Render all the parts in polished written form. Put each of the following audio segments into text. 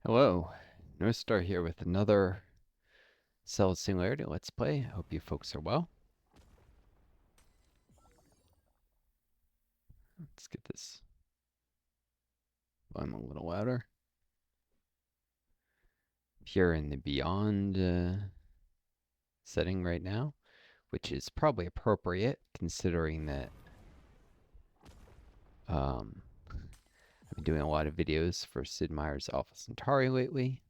Hello, Northstar here with another Singularity Let's Play. I hope you folks are well. Let's get this volume a little louder. Here in the Beyond setting right now, which is probably appropriate considering that I've been doing a lot of videos for Sid Meier's Alpha Centauri lately.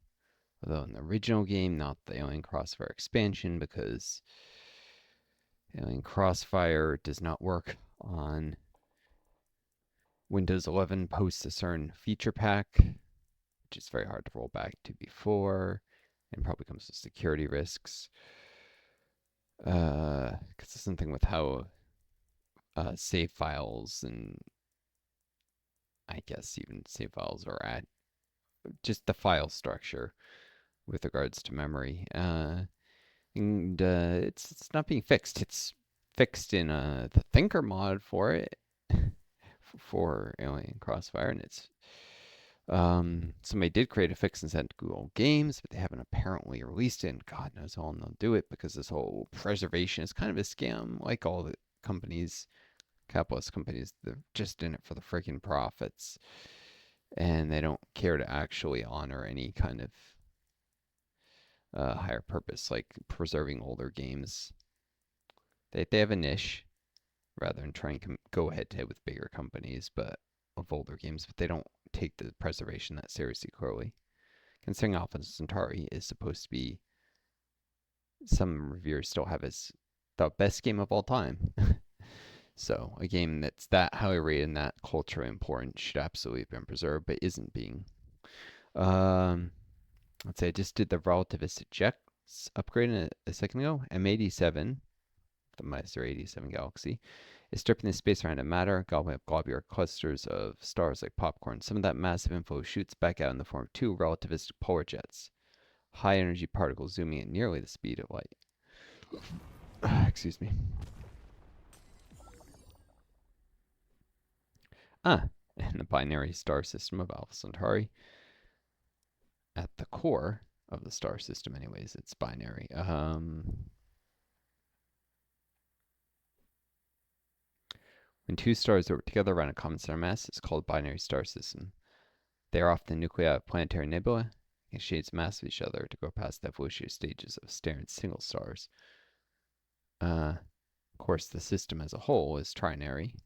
Although in the original game, not the Alien Crossfire expansion, because Alien Crossfire does not work on Windows 11 post a certain feature pack, which is very hard to roll back to before, and probably comes with security risks. Because it's something with how save files and I guess even save files are at just the file structure with regards to memory. And it's not being fixed. It's fixed in the Thinker mod for it for Alien Crossfire, and it's somebody did create a fix and sent to Google Games, but they haven't apparently released it, and God knows how long they'll do it because this whole preservation is kind of a scam, like all the companies, capitalist companies. They're just in it for the freaking profits, and they don't care to actually honor any kind of higher purpose, like preserving older games. They have a niche rather than trying to go head to head with bigger companies, but of older games, but they don't take the preservation that seriously, clearly. Considering Alpha Centauri is supposed to be, some reviewers still have as the best game of all time. So a game that's that highly rated and that culturally important should absolutely have been preserved, but isn't being. Um, let's say I just did the relativistic jets upgrade a second ago. M87, the Meister 87 Galaxy, is stripping the space around it matter, gobbling up globular clusters of stars like popcorn. Some of that massive inflow shoots back out in the form of two relativistic polar jets, high energy particles zooming at nearly the speed of light. Excuse me. And the binary star system of Alpha Centauri. At the core of the star system, anyways, it's binary. When two stars orbit together around a common center mass, it's called a binary star system. They are often nuclei of planetary nebulae, and shades mass of each other to go past the evolutionary stages of staring single stars. Of course, the system as a whole is trinary.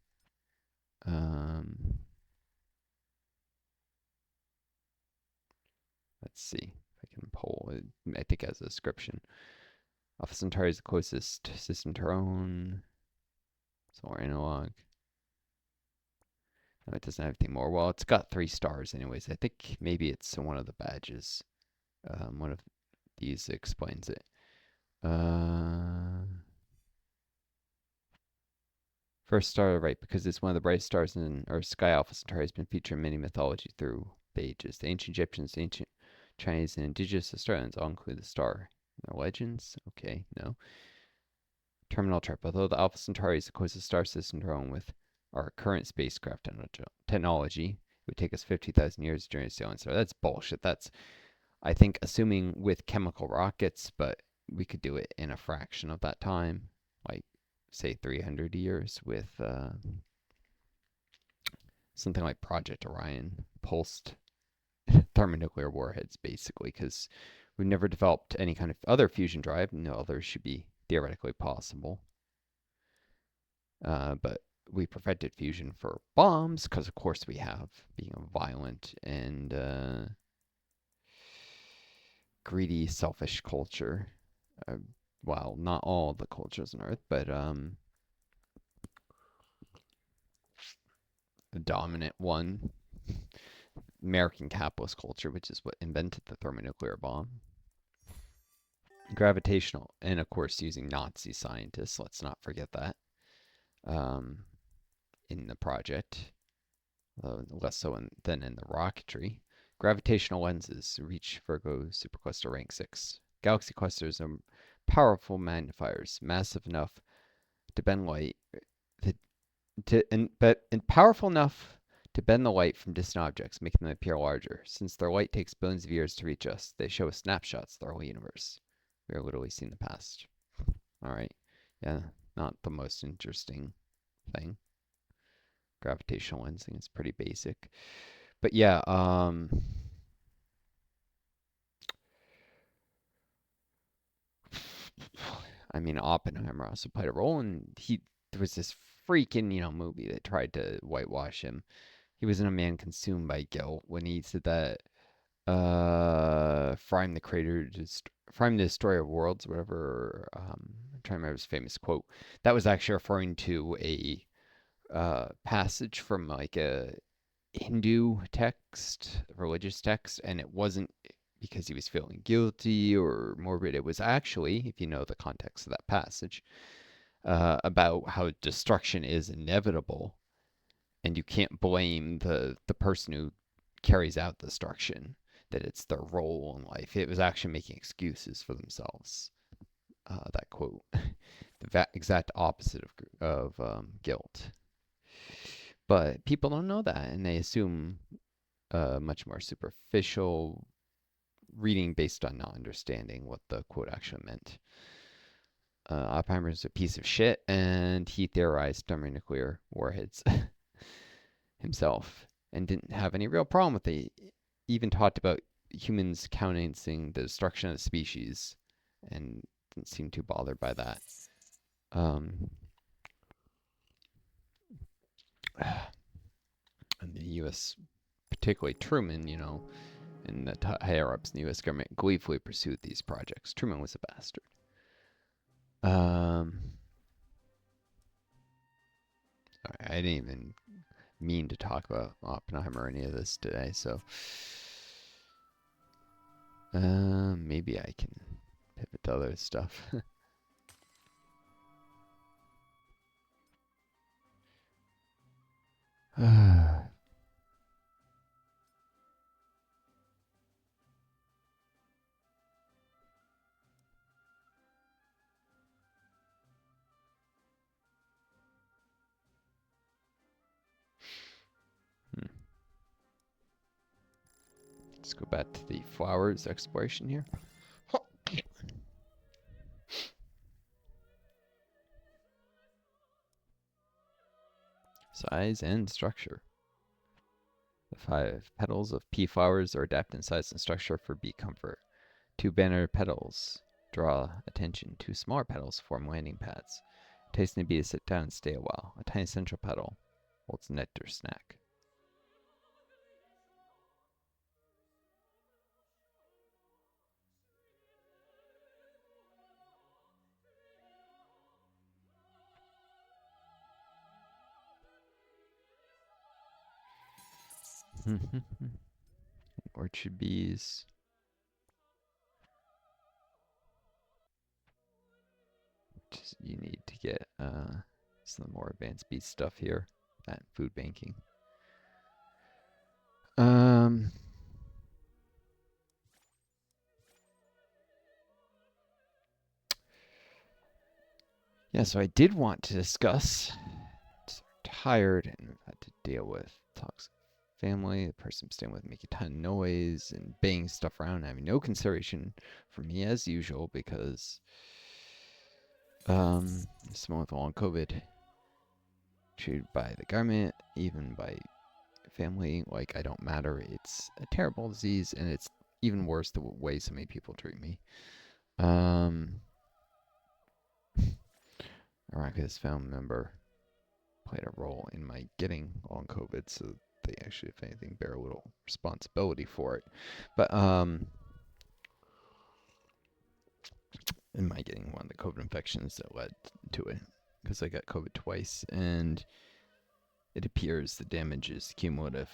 Let's see if I can pull it. I think it has a description. Alpha Centauri is the closest system to our own. Solar analog. No, it doesn't have anything more. Well, it's got 3 stars anyways. I think maybe it's one of the badges. One of these explains it. First star, right, because it's one of the brightest stars in our sky. Alpha Centauri has been featured in many mythology through the ages. The ancient Egyptians, the ancient Chinese, and indigenous Australians all include the star in their legends. Okay, no. Terminal trip. Although the Alpha Centauri is the closest star system to our own with our current spacecraft technology, it would take us 50,000 years to journey to the alien star. That's bullshit. That's, I think, assuming with chemical rockets, but we could do it in a fraction of that time, like say 300 years with something like Project Orion, pulsed thermonuclear warheads, basically, because we've never developed any kind of other fusion drive. No others should be theoretically possible. But we perfected fusion for bombs, because of course we have, being a violent and greedy, selfish culture. Well, not all the cultures on Earth, but the dominant one, American capitalist culture, which is what invented the thermonuclear bomb. Gravitational, and of course using Nazi scientists, let's not forget that, in the project, less so than in the rocketry. Gravitational lenses reach Virgo supercluster rank 6. Galaxy clusters are powerful magnifiers, massive enough to bend light, but powerful enough to bend the light from distant objects, making them appear larger. Since their light takes billions of years to reach us, they show us snapshots of the whole universe. We are literally seeing the past. All right. Yeah, not the most interesting thing. Gravitational lensing is pretty basic. But yeah, I mean, Oppenheimer also played a role, and there was this freaking, movie that tried to whitewash him. He was in A Man Consumed by Guilt when he said that Frame the Creator, just Frame the Destroyer of Worlds, whatever. I'm trying to remember his famous quote. That was actually referring to a passage from like a Hindu text, religious text, and it wasn't because he was feeling guilty or morbid. It was actually, if you know the context of that passage, about how destruction is inevitable, and you can't blame the person who carries out destruction. That it's their role in life. It was actually making excuses for themselves. That quote, the exact opposite of guilt. But people don't know that, and they assume much more superficial reading based on not understanding what the quote actually meant. Oppenheimer's a piece of shit, and he theorized thermonuclear warheads himself and didn't have any real problem with it. He even talked about humans countenancing the destruction of the species and didn't seem too bothered by that. And the U.S., particularly Truman, and the higher ups in the U.S. government gleefully pursued these projects. Truman was a bastard. I didn't even mean to talk about Oppenheimer or any of this today, so maybe I can pivot to other stuff. Let's go back to the flowers exploration here. Size and structure. The 5 petals of pea flowers are adapted in size and structure for bee comfort. 2 banner petals draw attention. 2 smaller petals form landing pads, enticing the bee to sit down and stay a while. A tiny central petal holds nectar snack. Orchard bees. Just, you need to get some more advanced bee stuff here at food banking. Yeah, so I did want to discuss. Tired and I've had to deal with toxic family, the person I'm staying with making a ton of noise and banging stuff around, having no consideration for me as usual because someone with long COVID, treated by the government, even by family, like I don't matter. It's a terrible disease, and it's even worse the way so many people treat me. Ironically, this family member played a role in my getting long COVID, so they actually, if anything, bear a little responsibility for it. But in my getting one of the COVID infections that led to it, because I got COVID twice, and it appears the damage is cumulative.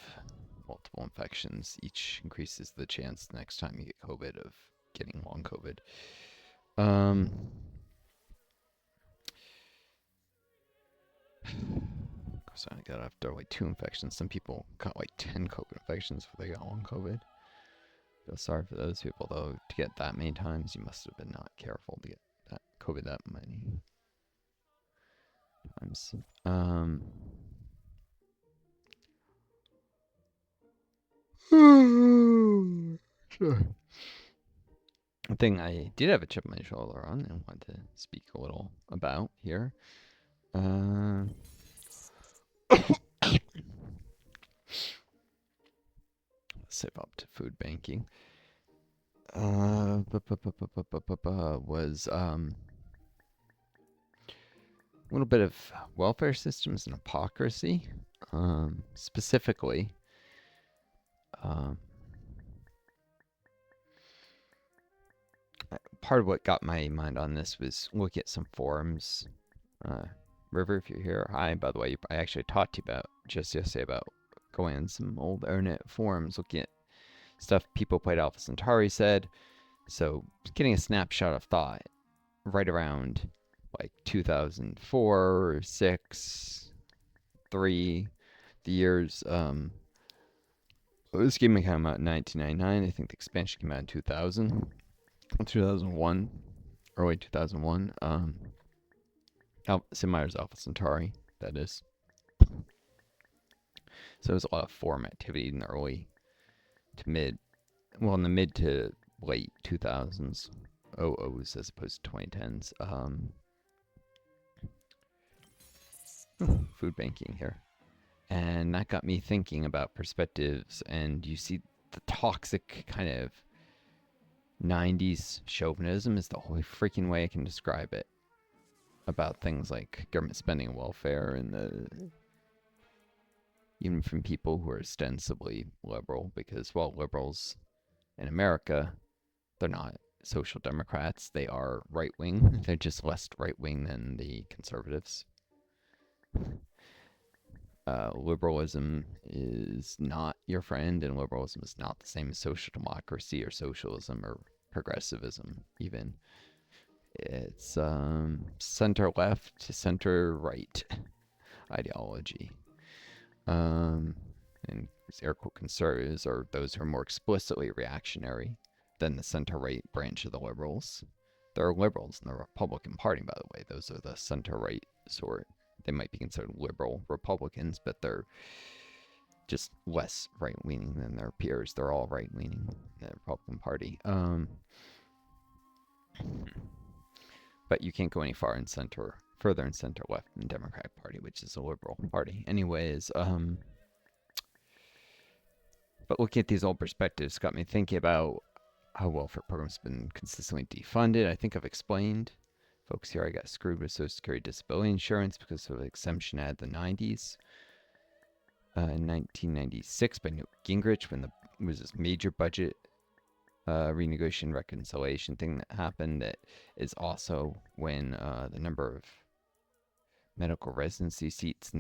Multiple infections each increases the chance next time you get COVID of getting long COVID. So I got after like 2 infections. Some people got like 10 COVID infections before they got long COVID. Feel sorry for those people though. To get that many times, you must have been not careful to get that COVID that many times. Sure. A thing I did have a chip on my shoulder on and want to speak a little about here. Uh, save up to food banking. Was a little bit of welfare systems and hypocrisy. Specifically, um, part of what got my mind on this was looking at some forums. River, if you're here, hi. By the way, I actually talked to you about just yesterday about going on some old internet forums, looking at stuff people played Alpha Centauri said. So getting a snapshot of thought right around like 2004, 6, 3, the years. This game came out in 1999. I think the expansion came out in 2000, 2001, early 2001. Sid Meier's Alpha Centauri, that is. So there was a lot of forum activity in the early to mid, well, in the mid to late 2000s, OOs as opposed to 2010s. Food banking here. And that got me thinking about perspectives, and you see the toxic kind of 90s chauvinism is the only freaking way I can describe it about things like government spending and welfare, and even from people who are ostensibly liberal, because, well, liberals in America, they're not social democrats, they are right wing. They're just less right wing than the conservatives. Liberalism is not your friend, and liberalism is not the same as social democracy or socialism or progressivism, even. It's center left to center right ideology. And air quote conservatives are those who are more explicitly reactionary than the center right branch of the liberals. There are liberals in the Republican Party, by the way. Those are the center right sort. They might be considered liberal Republicans, but they're just less right leaning than their peers. They're all right leaning in the Republican Party. But you can't go any further in center left in the Democratic Party, which is a liberal party. Anyways, but looking at these old perspectives got me thinking about how welfare programs have been consistently defunded. I think I've explained. Folks, here I got screwed with Social Security disability insurance because of an exemption at the 90s. In 1996 by Newt Gingrich, when there was this major budget renegotiation reconciliation thing that happened. That is also when the number of medical residency seats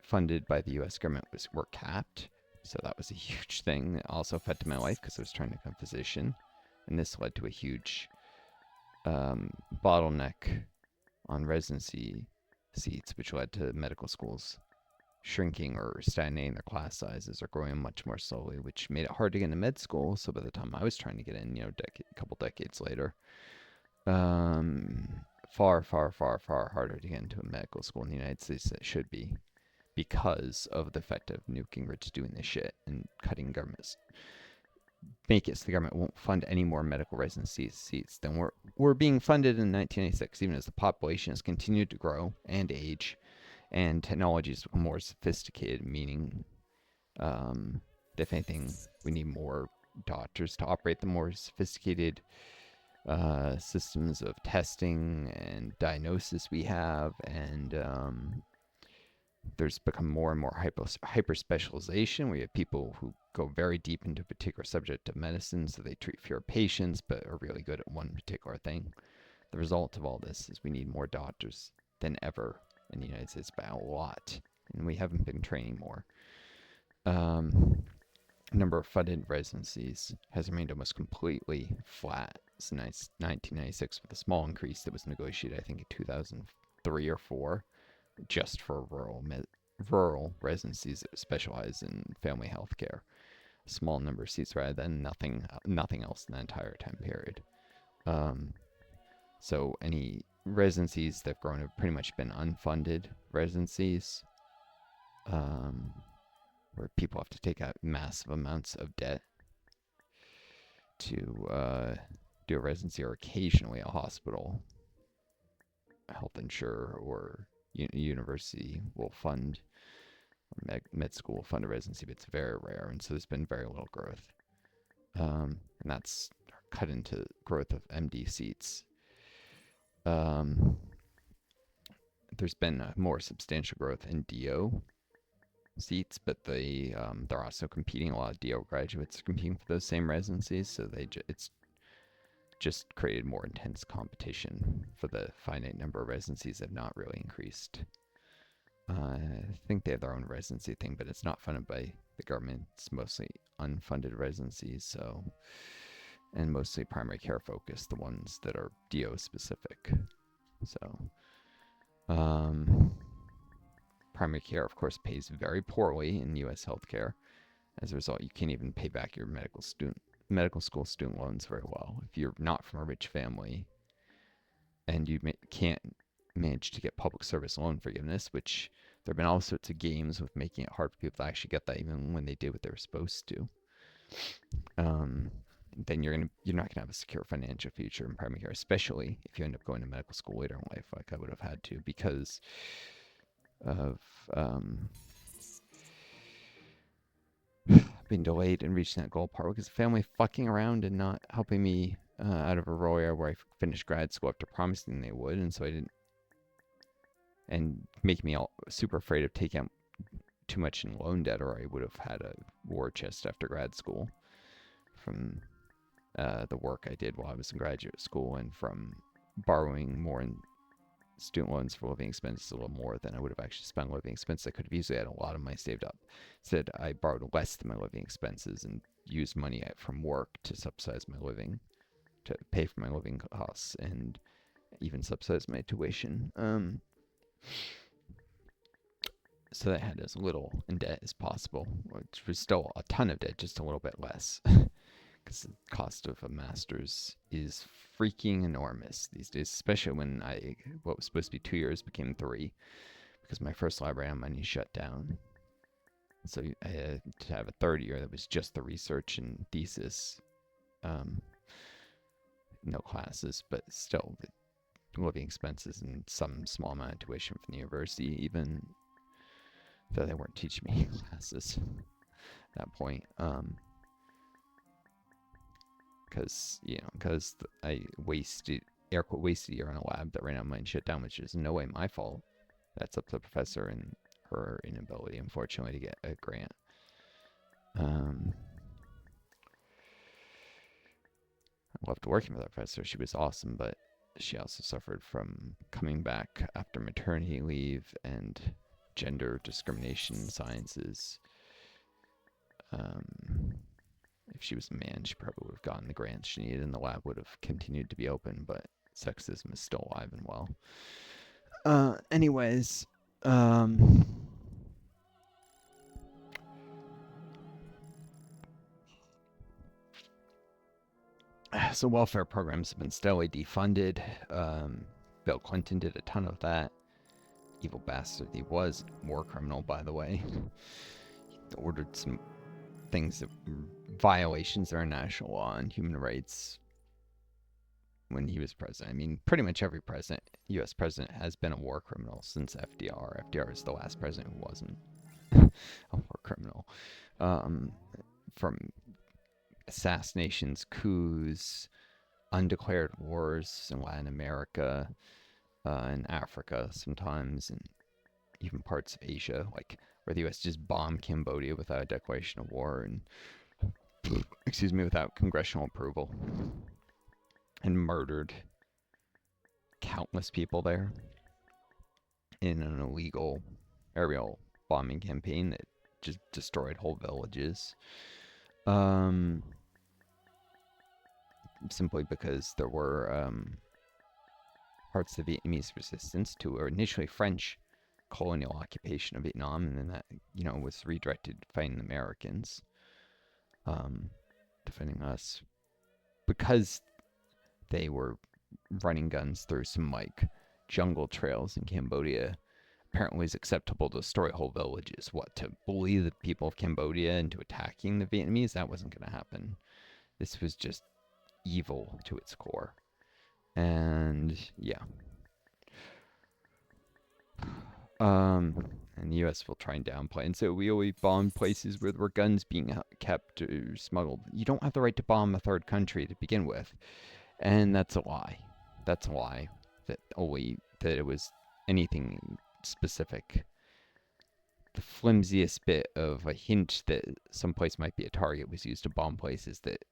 funded by the U.S. government were capped. So that was a huge thing that also affected my life because I was trying to become a physician. And this led to a huge bottleneck on residency seats, which led to medical schools shrinking or stagnating their class sizes or growing much more slowly, which made it hard to get into med school. So by the time I was trying to get in, a couple decades later, far, far, far, far harder to get into a medical school in the United States than it should be because of the effect of Newt Gingrich doing this shit and cutting governments. Make it so the government won't fund any more medical residency seats than were being funded in 1986, even as the population has continued to grow and age, and technology has become more sophisticated, meaning, if anything, we need more doctors to operate the more sophisticated systems of testing and diagnosis we have, and there's become more and more hyper specialization. We have people who go very deep into a particular subject of medicine, so they treat fewer patients but are really good at one particular thing. The result of all this is we need more doctors than ever in the United States by a lot, and we haven't been training more. Number of funded residencies has remained almost completely flat since 1996, with a small increase that was negotiated, I think, in 2003 or 4, just for rural residencies that specialize in family health care. A small number of seats rather than nothing else in the entire time period. So any residencies that have grown have pretty much been unfunded residencies. where people have to take out massive amounts of debt to do a residency, or occasionally a hospital, a health insurer, or university will fund, or med school will fund a residency, but it's very rare, and so there's been very little growth. And that's cut into growth of MD seats. Um, there's been a more substantial growth in DO seats, but they're also competing. A lot of DO graduates are competing for those same residencies, so it's just created more intense competition for the finite number of residencies that have not really increased. I think they have their own residency thing, but it's not funded by the government. It's mostly unfunded residencies, so, and mostly primary care focused, the ones that are DO specific. So, primary care, of course, pays very poorly in U.S. healthcare. As a result, you can't even pay back your medical school student loans very well. If you're not from a rich family and you can't manage to get public service loan forgiveness, which there have been all sorts of games with making it hard for people to actually get that, even when they did what they were supposed to. Then you're not gonna have a secure financial future in primary care, especially if you end up going to medical school later in life, like I would have had to, because of being delayed in reaching that goal, part because the family fucking around and not helping me out of a rural area where I finished grad school after promising they would, and so I didn't, and making me all super afraid of taking out too much in loan debt, or I would have had a war chest after grad school from the work I did while I was in graduate school, and from borrowing more in student loans for living expenses, a little more than I would have actually spent on living expenses. I could have easily had a lot of money saved up. Instead, I borrowed less than my living expenses and used money from work to subsidize my living, to pay for my living costs, and even subsidize my tuition. So that I had as little in debt as possible, which was still a ton of debt, just a little bit less. Because the cost of a master's is freaking enormous these days, especially when what was supposed to be 2 years became 3, because my first library on money shut down. So I had to have a third year that was just the research and thesis, no classes, but still the living expenses and some small amount of tuition from the university, even though they weren't teaching me classes at that point. Because I wasted wasted a year on a lab that ran out of money and shut down, which is in no way my fault. That's up to the professor and her inability, unfortunately, to get a grant. I loved working with that professor. She was awesome, but she also suffered from coming back after maternity leave and gender discrimination in sciences. If she was a man, she probably would have gotten the grants she needed, and the lab would have continued to be open, but sexism is still alive and well. Anyways, so welfare programs have been steadily defunded. Bill Clinton did a ton of that. Evil bastard he was. War criminal, by the way. He ordered some things that were violations of international law and human rights when he was president. I mean, pretty much every U.S. president has been a war criminal since FDR. FDR is the last president who wasn't a war criminal. From assassinations, coups, undeclared wars in Latin America, in Africa sometimes, and even parts of Asia, like where the U.S. just bombed Cambodia without a declaration of war and, without congressional approval, and murdered countless people there in an illegal aerial bombing campaign that just destroyed whole villages. Simply because there were parts of the Vietnamese resistance to initially French colonial occupation of Vietnam, and then that was redirected fighting the Americans, defending us, because they were running guns through some jungle trails in Cambodia. apparently is acceptable to destroy whole villages. What, to bully the people of Cambodia into attacking the Vietnamese? That wasn't going to happen. This was just evil to its core. And yeah. And the U.S. will try and downplay. And so we always bomb places where there were guns being kept or smuggled. You don't have the right to bomb a third country to begin with. And that's a lie. That's a lie. That it was anything specific. The flimsiest bit of a hint that someplace might be a target was used to bomb places that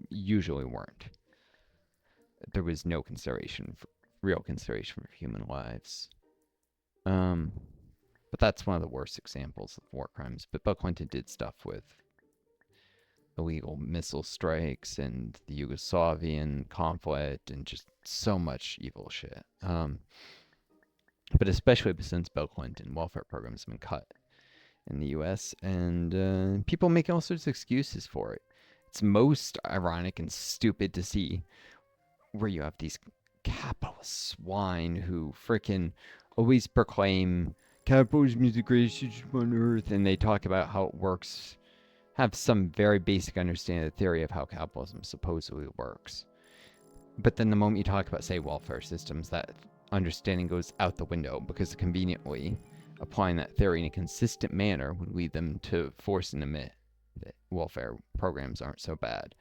usually weren't. There was no real consideration for human lives. But that's one of the worst examples of war crimes. But Bill Clinton did stuff with illegal missile strikes and the Yugoslavian conflict and just so much evil shit. But especially since Bill Clinton, welfare programs have been cut in the U.S. and people make all sorts of excuses for it. It's most ironic and stupid to see where you have these capitalist swine who frickin' always proclaim capitalism is the greatest system on earth, and they talk about how it works, have some very basic understanding of the theory of how capitalism supposedly works. But then the moment you talk about, say, welfare systems, that understanding goes out the window because conveniently applying that theory in a consistent manner would lead them to force and admit that welfare programs aren't so bad.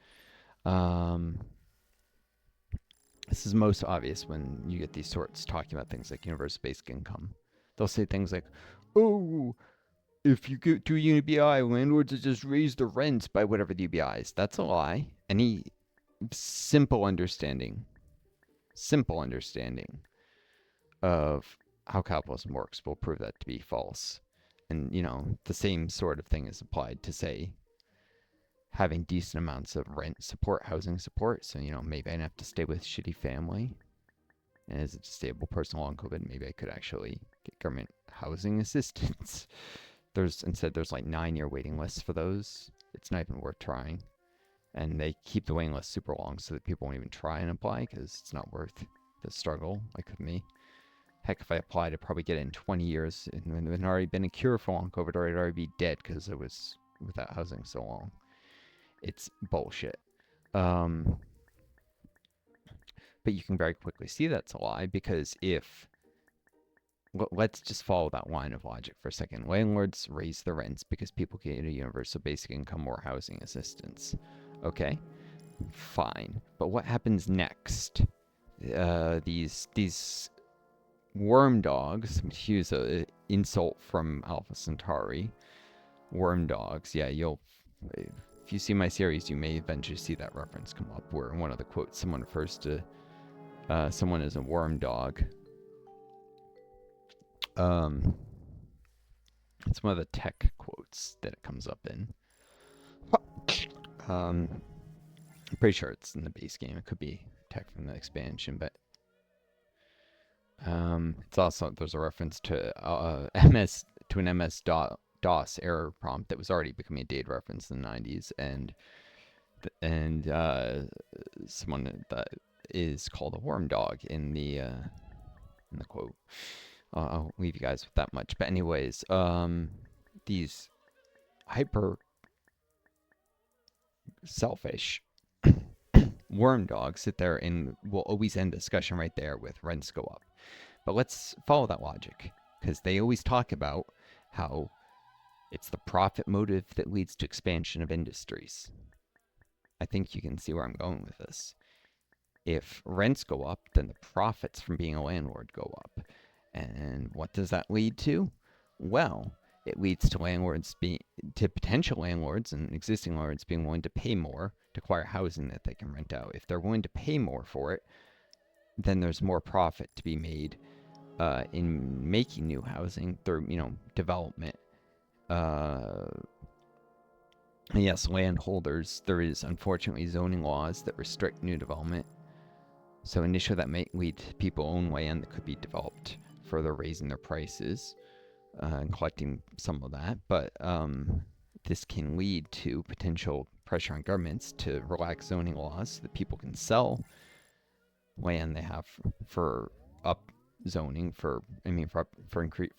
This is most obvious when you get these sorts talking about things like universal basic income. They'll say things like, oh, if you go to a UBI, landlords will just raise the rents by whatever the UBI is. That's a lie. Any simple understanding of how capitalism works will prove that to be false. And, the same sort of thing is applied to, say, having decent amounts of rent support, housing support. So, maybe I'd have to stay with a shitty family. And as a disabled person along COVID, maybe I could actually get government housing assistance. There's like 9-year waiting lists for those. It's not even worth trying. And they keep the waiting list super long so that people won't even try and apply because it's not worth the struggle, like with me. Heck, if I applied, I'd probably get it in 20 years. And it had already been a cure for long COVID, or I'd already be dead because I was without housing so long. It's bullshit. But you can very quickly see that's a lie because let's just follow that line of logic for a second. Landlords raise the rents because people get a universal basic income or housing assistance. Okay, fine. But what happens next? These worm dogs, which use an insult from Alpha Centauri, worm dogs. Yeah, if you see my series, you may eventually see that reference come up where in one of the quotes someone refers to someone as a worm dog. It's one of the tech quotes that it comes up in. I'm pretty sure it's in the base game. It could be tech from the expansion, but it's also, there's a reference to an MS-DOS error prompt that was already becoming a date reference in the 90s, and someone that is called a worm dog in the quote. I'll leave you guys with that much. But anyways, these hyper selfish worm dogs sit there and will always end discussion right there with rents go up. But let's follow that logic because they always talk about how it's the profit motive that leads to expansion of industries. I think you can see where I'm going with this. If rents go up, then the profits from being a landlord go up. And what does that lead to? Well, it leads to potential landlords and existing landlords being willing to pay more to acquire housing that they can rent out. If they're willing to pay more for it, then there's more profit to be made in making new housing through, development. Yes, landholders, there is unfortunately zoning laws that restrict new development. So initially that might lead to people own land that could be developed, further raising their prices and collecting some of that. But this can lead to potential pressure on governments to relax zoning laws so that people can sell land they have for up zoning for increase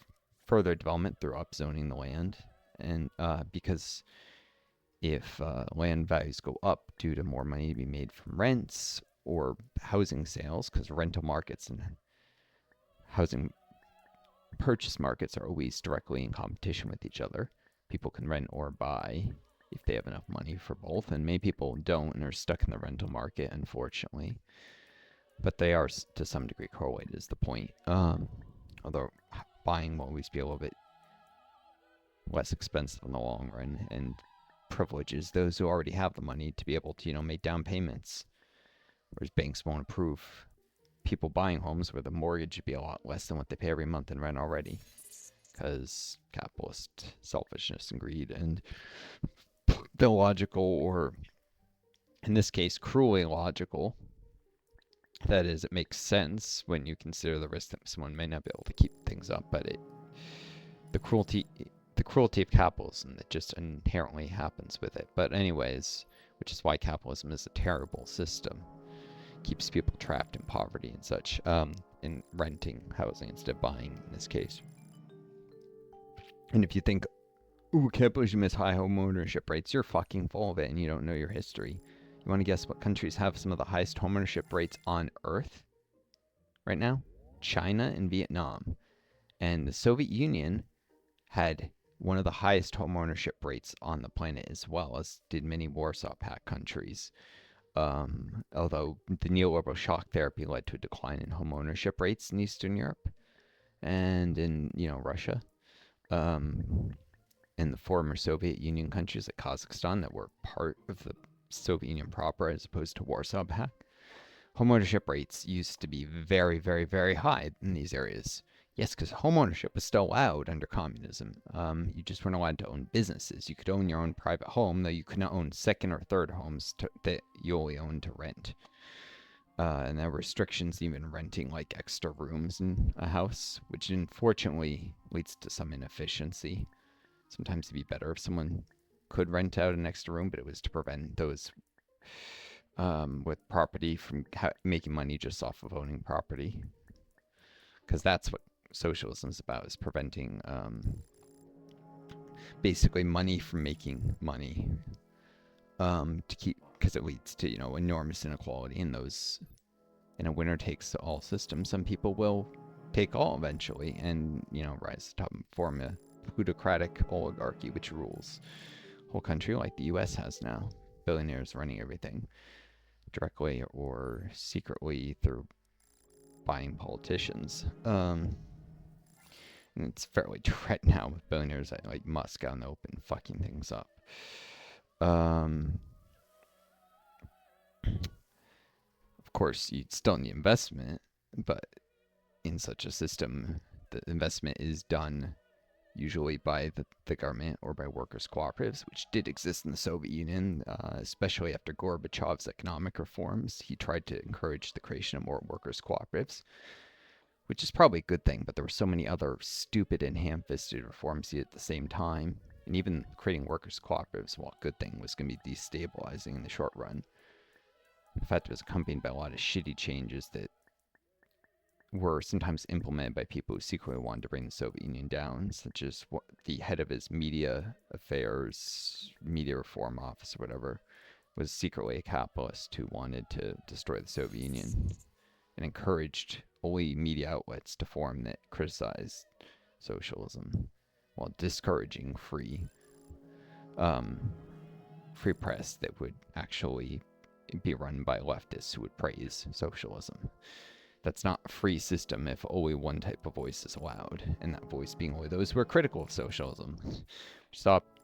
further development through upzoning the land, and because if land values go up due to more money to be made from rents or housing sales, because rental markets and housing purchase markets are always directly in competition with each other. People can rent or buy if they have enough money for both, and many people don't and are stuck in the rental market, unfortunately. But they are to some degree correlated, is the point. Although buying will always be a little bit less expensive in the long run, and privileges those who already have the money to be able to, make down payments, whereas banks won't approve people buying homes where the mortgage would be a lot less than what they pay every month in rent already, because capitalist selfishness and greed and illogical, or in this case, cruelly logical. That is, it makes sense when you consider the risk that someone may not be able to keep things up, but the cruelty the cruelty of capitalism that just inherently happens with it. But anyways, which is why capitalism is a terrible system. Keeps people trapped in poverty and such, in renting housing instead of buying in this case. And if you think, ooh, capitalism has high home ownership rates, you're fucking full of it and you don't know your history. You want to guess what countries have some of the highest home ownership rates on Earth right now? China and Vietnam. And the Soviet Union had one of the highest home ownership rates on the planet, as well as did many Warsaw Pact countries. Although the neoliberal shock therapy led to a decline in home ownership rates in Eastern Europe and in, Russia. In the former Soviet Union countries like Kazakhstan that were part of the Soviet Union proper as opposed to Warsaw Pact, homeownership rates used to be very, very, very high in these areas. Yes, because homeownership was still allowed under communism. You just weren't allowed to own businesses. You could own your own private home, though you could not own second or third homes that you only owned to rent. And there were restrictions even renting like extra rooms in a house, which unfortunately leads to some inefficiency. Sometimes it'd be better if someone could rent out an extra room, but it was to prevent those with property from making money just off of owning property. Because that's what socialism is about, is preventing basically money from making money, to keep, because it leads to enormous inequality in those, in a winner takes all system. Some people will take all eventually and rise to the top and form a plutocratic oligarchy which rules whole country like the US has now, billionaires running everything directly or secretly through buying politicians. And it's fairly direct now with billionaires like Musk out in the open fucking things up. Of course, you'd still need investment, but in such a system, the investment is done usually by the government or by workers' cooperatives, which did exist in the Soviet Union, especially after Gorbachev's economic reforms. He tried to encourage the creation of more workers' cooperatives, which is probably a good thing, but there were so many other stupid and ham-fisted reforms he did at the same time. And even creating workers' cooperatives, while a good thing, was going to be destabilizing in the short run. In fact, it was accompanied by a lot of shitty changes that were sometimes implemented by people who secretly wanted to bring the Soviet Union down, such as the head of his media affairs, media reform office, or whatever, was secretly a capitalist who wanted to destroy the Soviet Union and encouraged only media outlets to form that criticized socialism while discouraging free press that would actually be run by leftists who would praise socialism. That's not a free system if only one type of voice is allowed, and that voice being only those who are critical of socialism.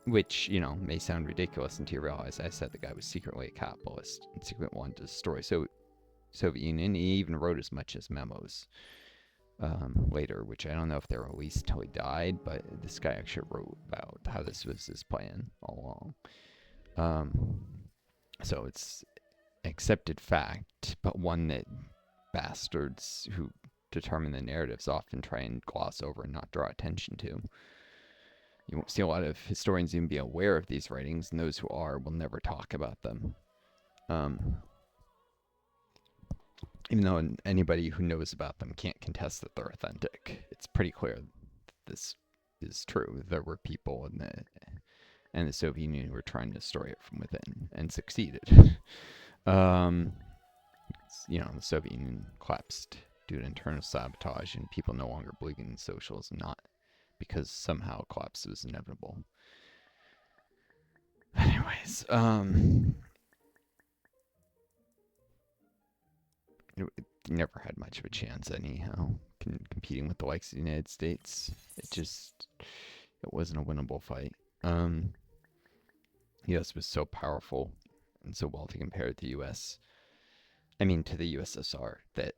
Which, may sound ridiculous until you realize I said the guy was secretly a capitalist and secretly wanted to destroy Soviet Union. He even wrote as much as memos later, which I don't know if they were released until he died, but this guy actually wrote about how this was his plan all along. So it's an accepted fact, but one that bastards who determine the narratives often try and gloss over and not draw attention to. You won't see a lot of historians even be aware of these writings, and those who are will never talk about them. Even though anybody who knows about them can't contest that they're authentic. It's pretty clear this is true. There were people in the Soviet Union who were trying to destroy it from within and succeeded. um, the Soviet Union collapsed due to internal sabotage and people no longer believing in socialism, not because somehow collapse was inevitable. Anyways, it never had much of a chance anyhow. Competing with the likes of the United States, it wasn't a winnable fight. U.S. was so powerful and so wealthy compared to the U.S. I mean, to the USSR, that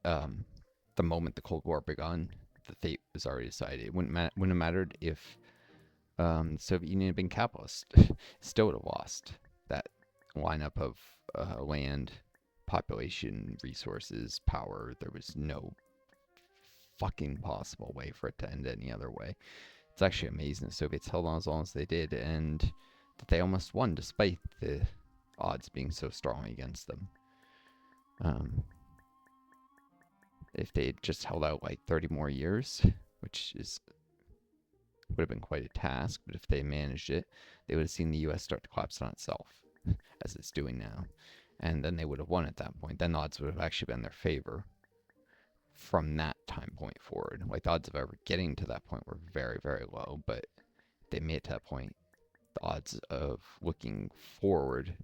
the moment the Cold War begun, the fate was already decided. It wouldn't have mattered if the Soviet Union had been capitalist. Still would have lost that lineup of land, population, resources, power. There was no fucking possible way for it to end any other way. It's actually amazing the Soviets held on as long as they did, and that they almost won despite the odds being so strong against them. If they had just held out like 30 more years, which would have been quite a task, but if they managed it, they would have seen the U.S. start to collapse on itself, as it's doing now. And then they would have won at that point. Then the odds would have actually been in their favor from that time point forward. Like, the odds of ever getting to that point were very, very low, but if they made it to that point, the odds of looking forward,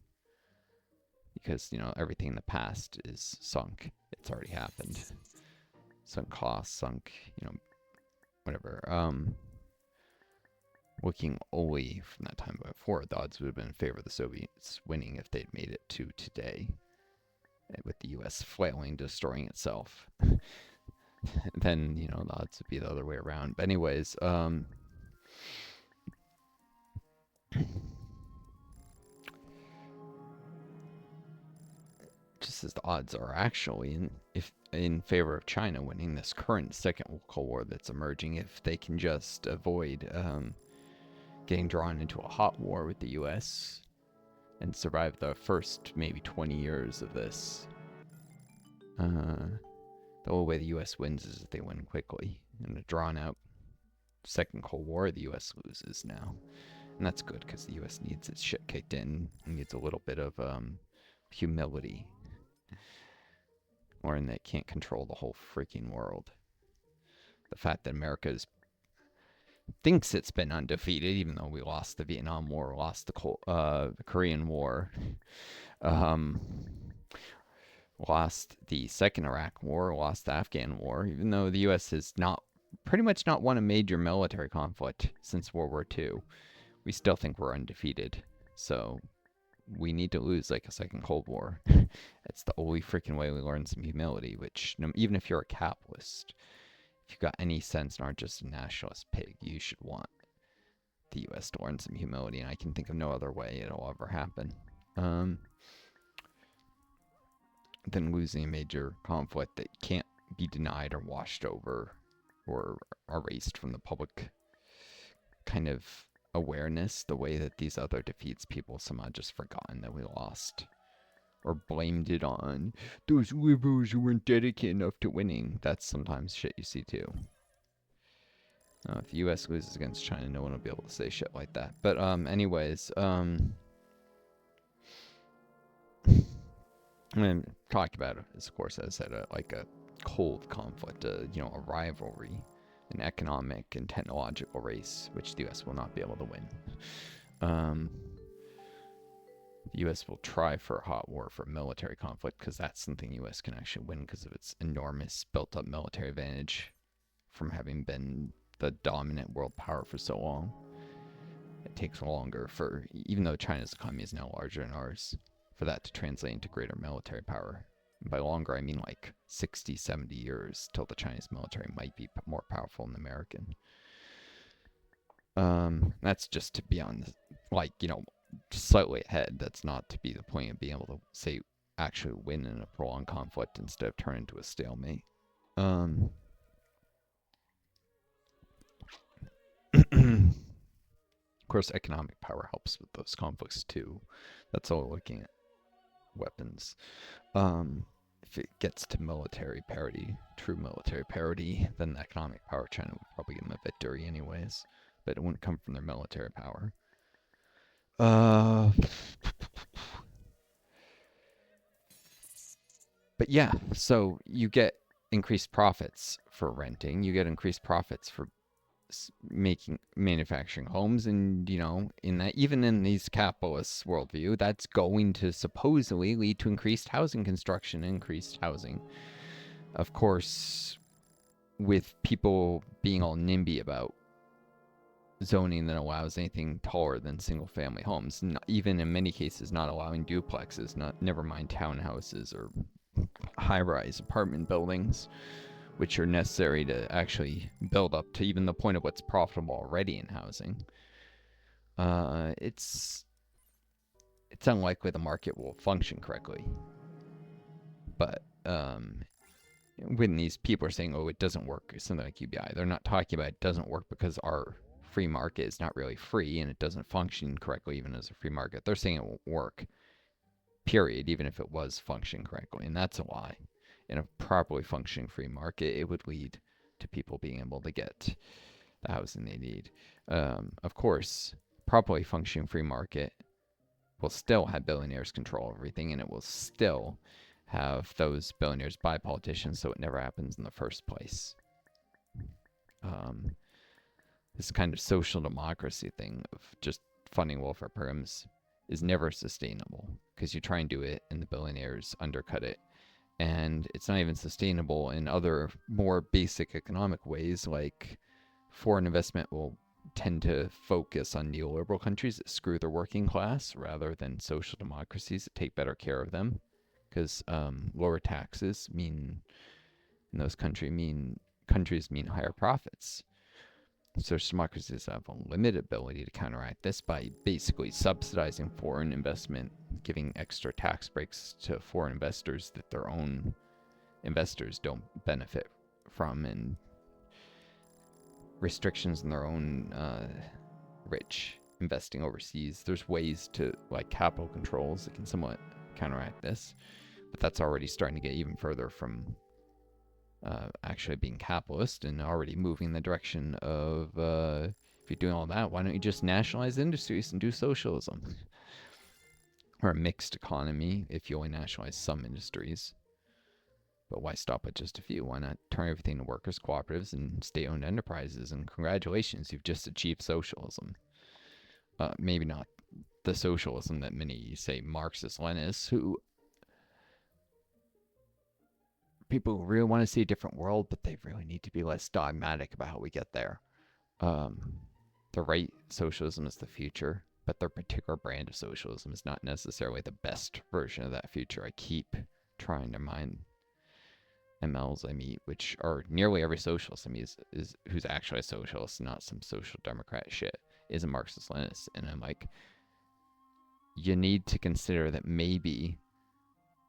because, everything in the past is sunk. It's already happened. Sunk costs, sunk, whatever. Looking only from that time before, the odds would have been in favor of the Soviets winning if they'd made it to today, with the U.S. flailing, destroying itself. Then, the odds would be the other way around. But anyways, just as the odds are actually in favor of China winning this current second Cold War that's emerging, if they can just avoid getting drawn into a hot war with the U.S. and survive the first maybe 20 years of this. The only way the U.S. wins is if they win quickly. In a drawn-out second Cold War, the U.S. loses now. And that's good, because the U.S. needs its shit kicked in. It needs a little bit of humility. Or in that it can't control the whole freaking world. The fact that America thinks it's been undefeated, even though we lost the Vietnam War, lost the Korean War, lost the second Iraq War, lost the Afghan War, even though the U.S. has pretty much not won a major military conflict since World War II. We still think we're undefeated. So we need to lose like a second Cold War. It's the only freaking way we learn some humility, which even if you're a capitalist, if you've got any sense and aren't just a nationalist pig, you should want the U.S. to learn some humility, and I can think of no other way it'll ever happen. Than losing a major conflict that can't be denied or washed over or erased from the public kind of awareness, the way that these other defeats people somehow just forgotten that we lost or blamed it on those liberals who weren't dedicated enough to winning. That's sometimes shit you see too. If the U.S. loses against China, no one will be able to say shit like that. But anyways, I'm going to talk about it, of course, as I said, like a cold conflict, a rivalry, an economic and technological race, which the U.S. will not be able to win. The U.S. will try for a hot war, for a military conflict, because that's something the U.S. can actually win because of its enormous built-up military advantage from having been the dominant world power for so long. It takes longer even though China's economy is now larger than ours, for that to translate into greater military power. And by longer, I mean like 60, 70 years till the Chinese military might be more powerful than the American. That's just to be on, slightly ahead. That's not to be the point of being able to, say, actually win in a prolonged conflict instead of turn into a stalemate. Of course, economic power helps with those conflicts too. That's all looking at weapons. If it gets to military parity, true military parity, then the economic power of China would probably give them a victory anyways. but it wouldn't come from their military power. Uh, but yeah, so you get increased profits for renting. You get increased profits for making manufacturing homes, and in that, even in these capitalists worldview, that's going to supposedly lead to increased housing construction, increased housing, of course, with people being all nimby about zoning that allows anything taller than single family homes, even in many cases not allowing duplexes, not never mind townhouses or high rise apartment buildings, which are necessary to actually build up to even the point of what's profitable already in housing. It's unlikely the market will function correctly. But when these people are saying, "Oh, it doesn't work," something like UBI, they're not talking about it doesn't work because our free market is not really free and it doesn't function correctly even as a free market. They're saying it won't work, period, even if it was functioning correctly, and that's a lie. In a properly functioning free market, it would lead to people being able to get the housing they need. Of course, properly functioning free market will still have billionaires control everything, and it will still have those billionaires buy politicians, so it never happens in the first place. Um, this kind of social democracy thing of just funding welfare programs is never sustainable because you try and do it and the billionaires undercut it. And it's not even sustainable in other more basic economic ways, like foreign investment will tend to focus on neoliberal countries that screw their working class rather than social democracies that take better care of them. Because lower taxes mean in those countries mean higher profits. Social democracies have a limited ability to counteract this by basically subsidizing foreign investment, giving extra tax breaks to foreign investors that their own investors don't benefit from, and restrictions on their own rich investing overseas. There's ways to, like capital controls, that can somewhat counteract this, but that's already starting to get even further from actually being capitalist and already moving in the direction of if you're doing all that, why don't you just nationalize industries and do socialism? Or a mixed economy if you only nationalize some industries. But why stop at just a few? Why not turn everything to workers' cooperatives and state owned enterprises? And congratulations, you've just achieved socialism. Maybe not the socialism that many say Marxist Leninists, who people really want to see a different world, but they really need to be less dogmatic about how we get there. Um, the right socialism is the future, but their particular brand of socialism is not necessarily the best version of that future. I keep trying to mind MLs I meet, which are nearly every socialist I meet is who's actually a socialist, not some social democrat shit, is a Marxist Leninist. And I'm like, you need to consider that maybe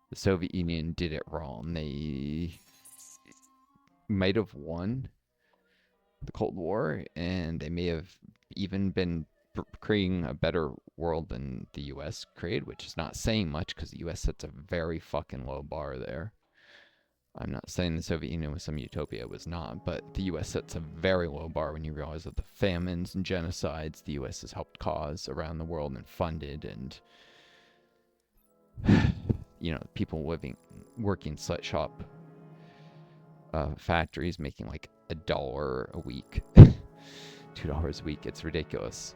the Soviet Union did it wrong. They might have won the Cold War, and they may have even been creating a better world than the U.S. created, which is not saying much because the U.S. sets a very fucking low bar there. I'm not saying the Soviet Union was some utopia, it was not, but the U.S. sets a very low bar when you realize that the famines and genocides the U.S. has helped cause around the world and funded, and people working sweatshop factories making like $1 a week, $2 a week. It's ridiculous.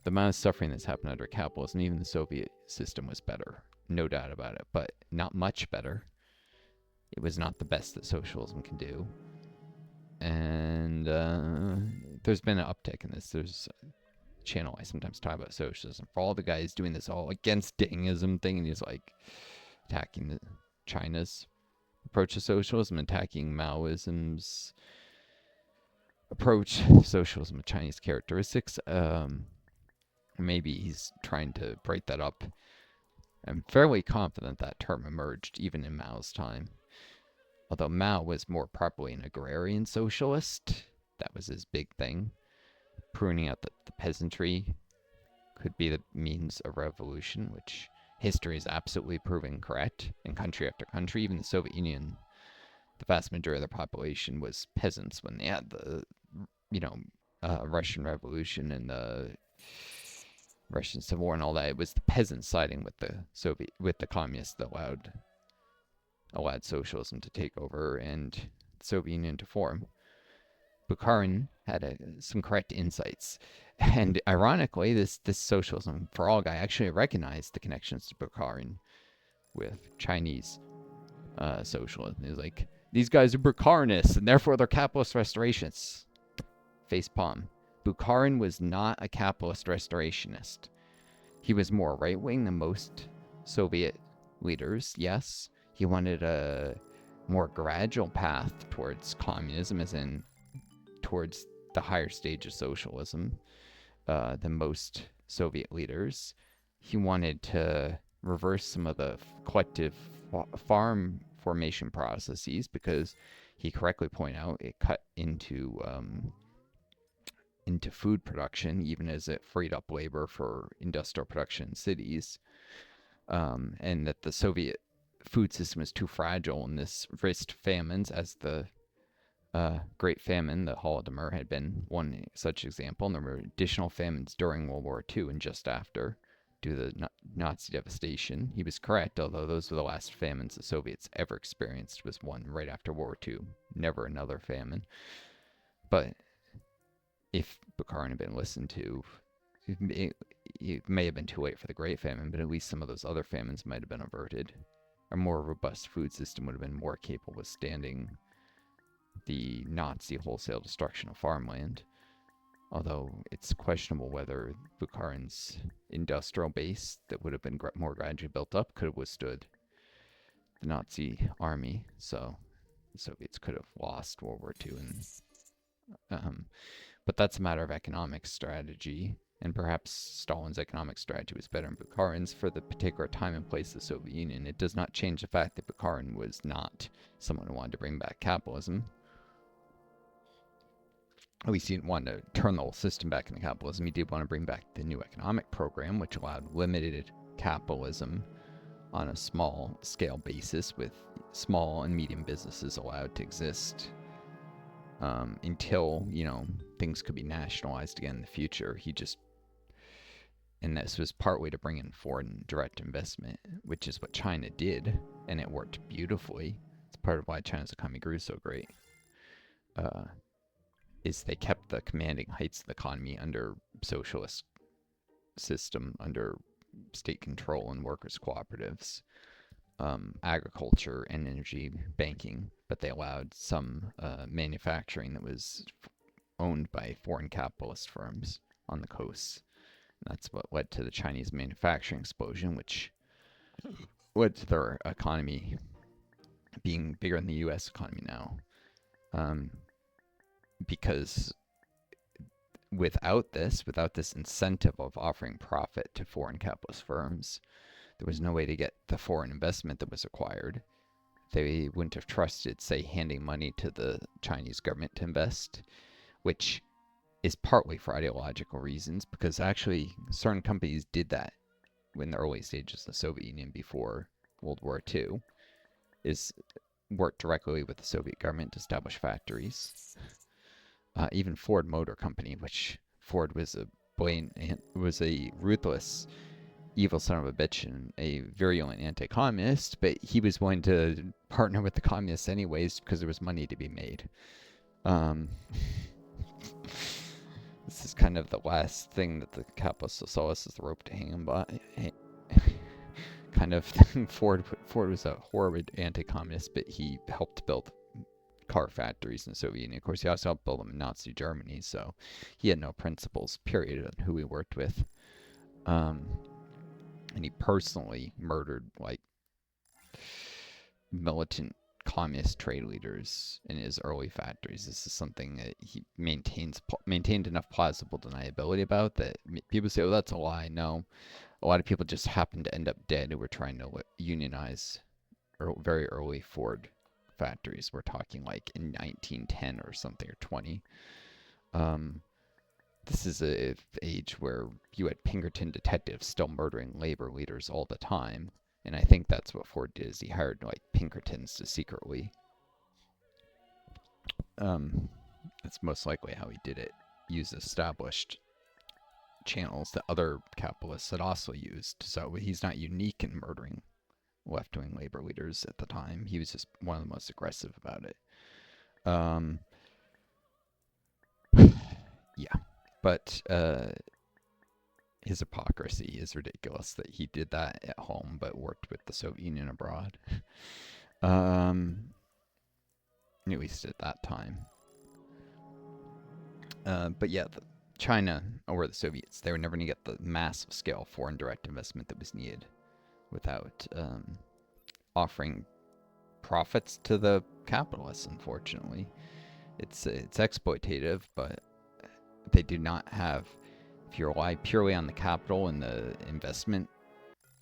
The amount of suffering that's happened under capitalism, even the Soviet system was better, no doubt about it, but not much better. It was not the best that socialism can do. And there's been an uptick in this. There's a channel I sometimes talk about socialism. For all the guys doing this all against Dingism thing, and he's like attacking China's approach to socialism, attacking Maoism's approach to socialism with Chinese characteristics. Maybe he's trying to break that up. I'm fairly confident that term emerged even in Mao's time. Although Mao was more properly an agrarian socialist, that was his big thing. Pruning out the peasantry could be the means of revolution, which history is absolutely proven correct in country after country. Even the Soviet Union, the vast majority of the population was peasants when they had the, Russian Revolution and the Russian Civil War and all that. It was the peasants siding with the communists that allowed socialism to take over and the Soviet Union to form. Bukharin had some correct insights. And ironically, this socialism for all guy actually recognized the connections to Bukharin with Chinese socialism. He was like, these guys are Bukharinists, and therefore they're capitalist restorationists. Face palm. Bukharin was not a capitalist restorationist. He was more right wing than most Soviet leaders, yes. He wanted a more gradual path towards communism, as in towards the higher stage of socialism than most Soviet leaders. He wanted to reverse some of the collective farm formation processes because he correctly pointed out it cut into food production, even as it freed up labor for industrial production in cities, and that the Soviet food system was too fragile, and this risked famines, as the Great Famine, the Holodomor, had been one such example, and there were additional famines during World War II and just after, due to the Nazi devastation. He was correct, although those were the last famines the Soviets ever experienced, was one right after World War II. Never another famine. But if Bukharin had been listened to, it may have been too late for the Great Famine, but at least some of those other famines might have been averted. A more robust food system would have been more capable of withstanding the Nazi wholesale destruction of farmland. Although it's questionable whether Bukharin's industrial base that would have been more gradually built up could have withstood the Nazi army. So the Soviets could have lost World War II. But that's a matter of economic strategy. And perhaps Stalin's economic strategy was better than Bukharin's for the particular time and place of the Soviet Union. It does not change the fact that Bukharin was not someone who wanted to bring back capitalism. At least he didn't want to turn the whole system back into capitalism. He did want to bring back the new economic program, which allowed limited capitalism on a small scale basis, with small and medium businesses allowed to exist until, things could be nationalized again in the future. And this was partly to bring in foreign direct investment, which is what China did, and it worked beautifully. It's part of why China's economy grew so great. Is they kept the commanding heights of the economy under socialist system, under state control and workers' cooperatives, agriculture and energy, banking, but they allowed some manufacturing that was owned by foreign capitalist firms on the coasts. And that's what led to the Chinese manufacturing explosion, which led to their economy being bigger than the U.S. economy now. Because without this incentive of offering profit to foreign capitalist firms, there was no way to get the foreign investment that was required. They wouldn't have trusted, say, handing money to the Chinese government to invest, which is partly for ideological reasons, because actually certain companies did that in the early stages of the Soviet Union before World War II, is worked directly with the Soviet government to establish factories. Even Ford Motor Company, which Ford was a ruthless, evil son of a bitch and a virulent anti-communist, but he was willing to partner with the communists anyways because there was money to be made. This is kind of the last thing that the capitalist socialist is the rope to hang him by. Kind of thing. Ford was a horrid anti-communist, but he helped build car factories in the Soviet Union. Of course, he also helped build them in Nazi Germany, so he had no principles, period, on who he worked with. And he personally murdered, militant communist trade leaders in his early factories. This is something that he maintained enough plausible deniability about that people say, oh, that's a lie. No, a lot of people just happened to end up dead who were trying to unionize very early Ford factories. We're talking like in 1910 or something, or 20. This is an age where you had Pinkerton detectives still murdering labor leaders all the time. And I think that's what Ford did, is he hired Pinkertons to secretly. That's most likely how he did it. use established channels that other capitalists had also used. So he's not unique in murdering left-wing labor leaders at the time. He was just one of the most aggressive about it. Um, yeah, but his hypocrisy is ridiculous that he did that at home but worked with the Soviet Union abroad. um, at least at that time. But yeah, China or the Soviets, they were never going to get the massive scale foreign direct investment that was needed without offering profits to the capitalists. Unfortunately, it's exploitative, but they do not have. If you rely purely on the capital and the investment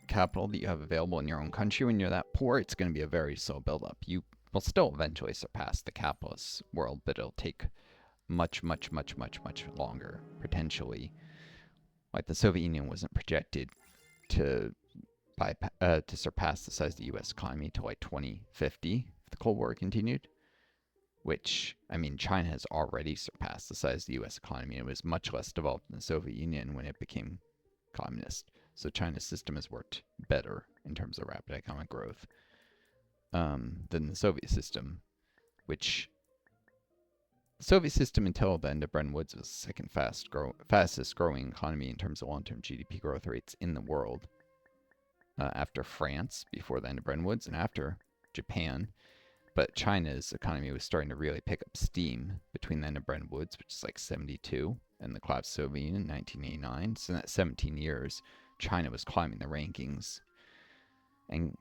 capital that you have available in your own country when you're that poor, it's going to be a very slow buildup. You will still eventually surpass the capitalist world, but it'll take much, much, much, much, much longer, potentially. Like the Soviet Union wasn't projected to to surpass the size of the U.S. economy till like 2050 if the Cold War continued. Which, I mean, China has already surpassed the size of the U.S. economy. It was much less developed than the Soviet Union when it became communist. So China's system has worked better in terms of rapid economic growth than the Soviet system, which the Soviet system until the end of Bretton Woods was the second fastest growing economy in terms of long-term GDP growth rates in the world, after France before the end of Bretton Woods and after Japan. But China's economy was starting to really pick up steam between the end of Bretton Woods, which is like 72, and the collapse of the Soviet Union in 1989. So in that 17 years, China was climbing the rankings. And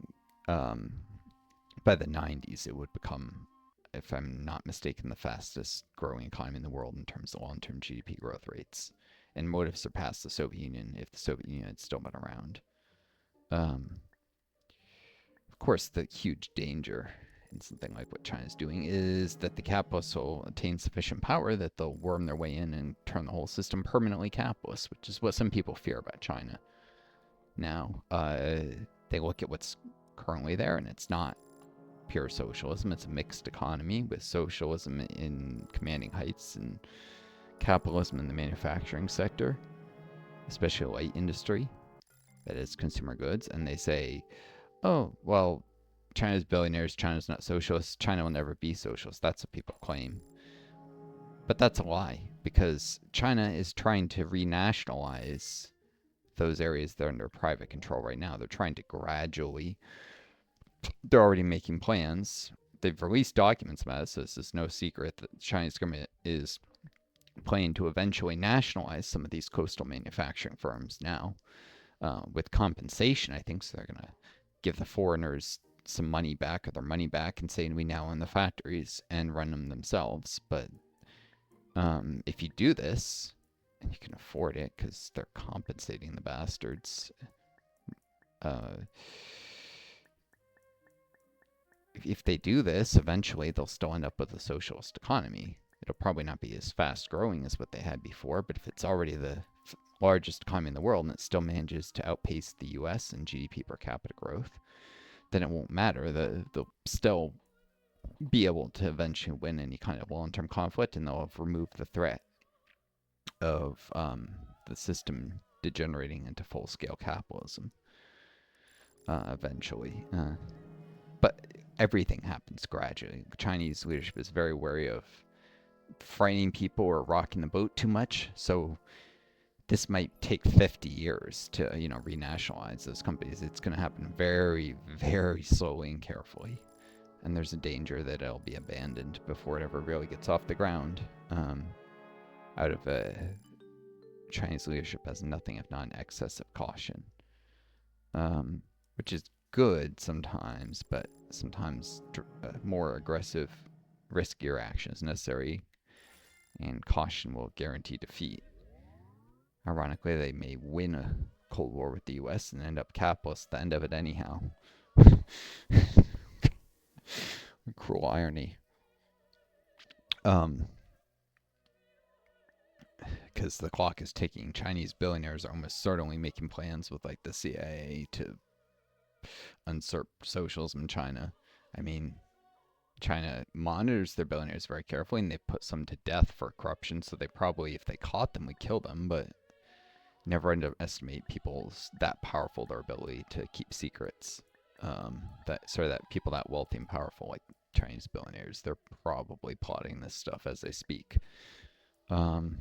by the 90s, it would become, if I'm not mistaken, the fastest growing economy in the world in terms of long-term GDP growth rates, and would have surpassed the Soviet Union if the Soviet Union had still been around. Of course, the huge danger in something like what China's doing is that the capitalists will attain sufficient power that they'll worm their way in and turn the whole system permanently capitalist, which is what some people fear about China. Now, they look at what's currently there, and it's not pure socialism. It's a mixed economy with socialism in commanding heights and capitalism in the manufacturing sector, especially light industry, that is consumer goods. And they say, oh, well, China's billionaires, China's not socialist, China will never be socialist. That's what people claim. But that's a lie, because China is trying to renationalize those areas that are under private control right now. They're trying to gradually, they're already making plans. They've released documents about it, so this is no secret that the Chinese government is planning to eventually nationalize some of these coastal manufacturing firms now, with compensation, I think. So they're going to give the foreigners some money back, or their money back, and say we now own the factories and run them themselves. But if you do this, and you can afford it because they're compensating the bastards, if they do this, eventually they'll still end up with a socialist economy. It'll probably not be as fast growing as what they had before, but if it's already the largest economy in the world and it still manages to outpace the US in GDP per capita growth, then it won't matter. They'll still be able to eventually win any kind of long-term conflict, and they'll have removed the threat of the system degenerating into full-scale capitalism eventually. But everything happens gradually. Chinese leadership is very wary of frightening people or rocking the boat too much, so this might take 50 years to, renationalize those companies. It's going to happen very, very slowly and carefully. And there's a danger that it'll be abandoned before it ever really gets off the ground. Out of Chinese leadership has nothing if not an excess of caution, which is good sometimes, but sometimes more aggressive, riskier action is necessary, and caution will guarantee defeat. Ironically, they may win a Cold War with the US and end up capitalist at the end of it anyhow. Cruel irony. Because the clock is ticking. Chinese billionaires are almost certainly making plans with like the CIA to usurp socialism in China. I mean, China monitors their billionaires very carefully, and they put some to death for corruption. So they probably, if they caught them, would kill them. But never underestimate people's that powerful their ability to keep secrets. That people that wealthy and powerful, like Chinese billionaires, they're probably plotting this stuff as they speak. Um,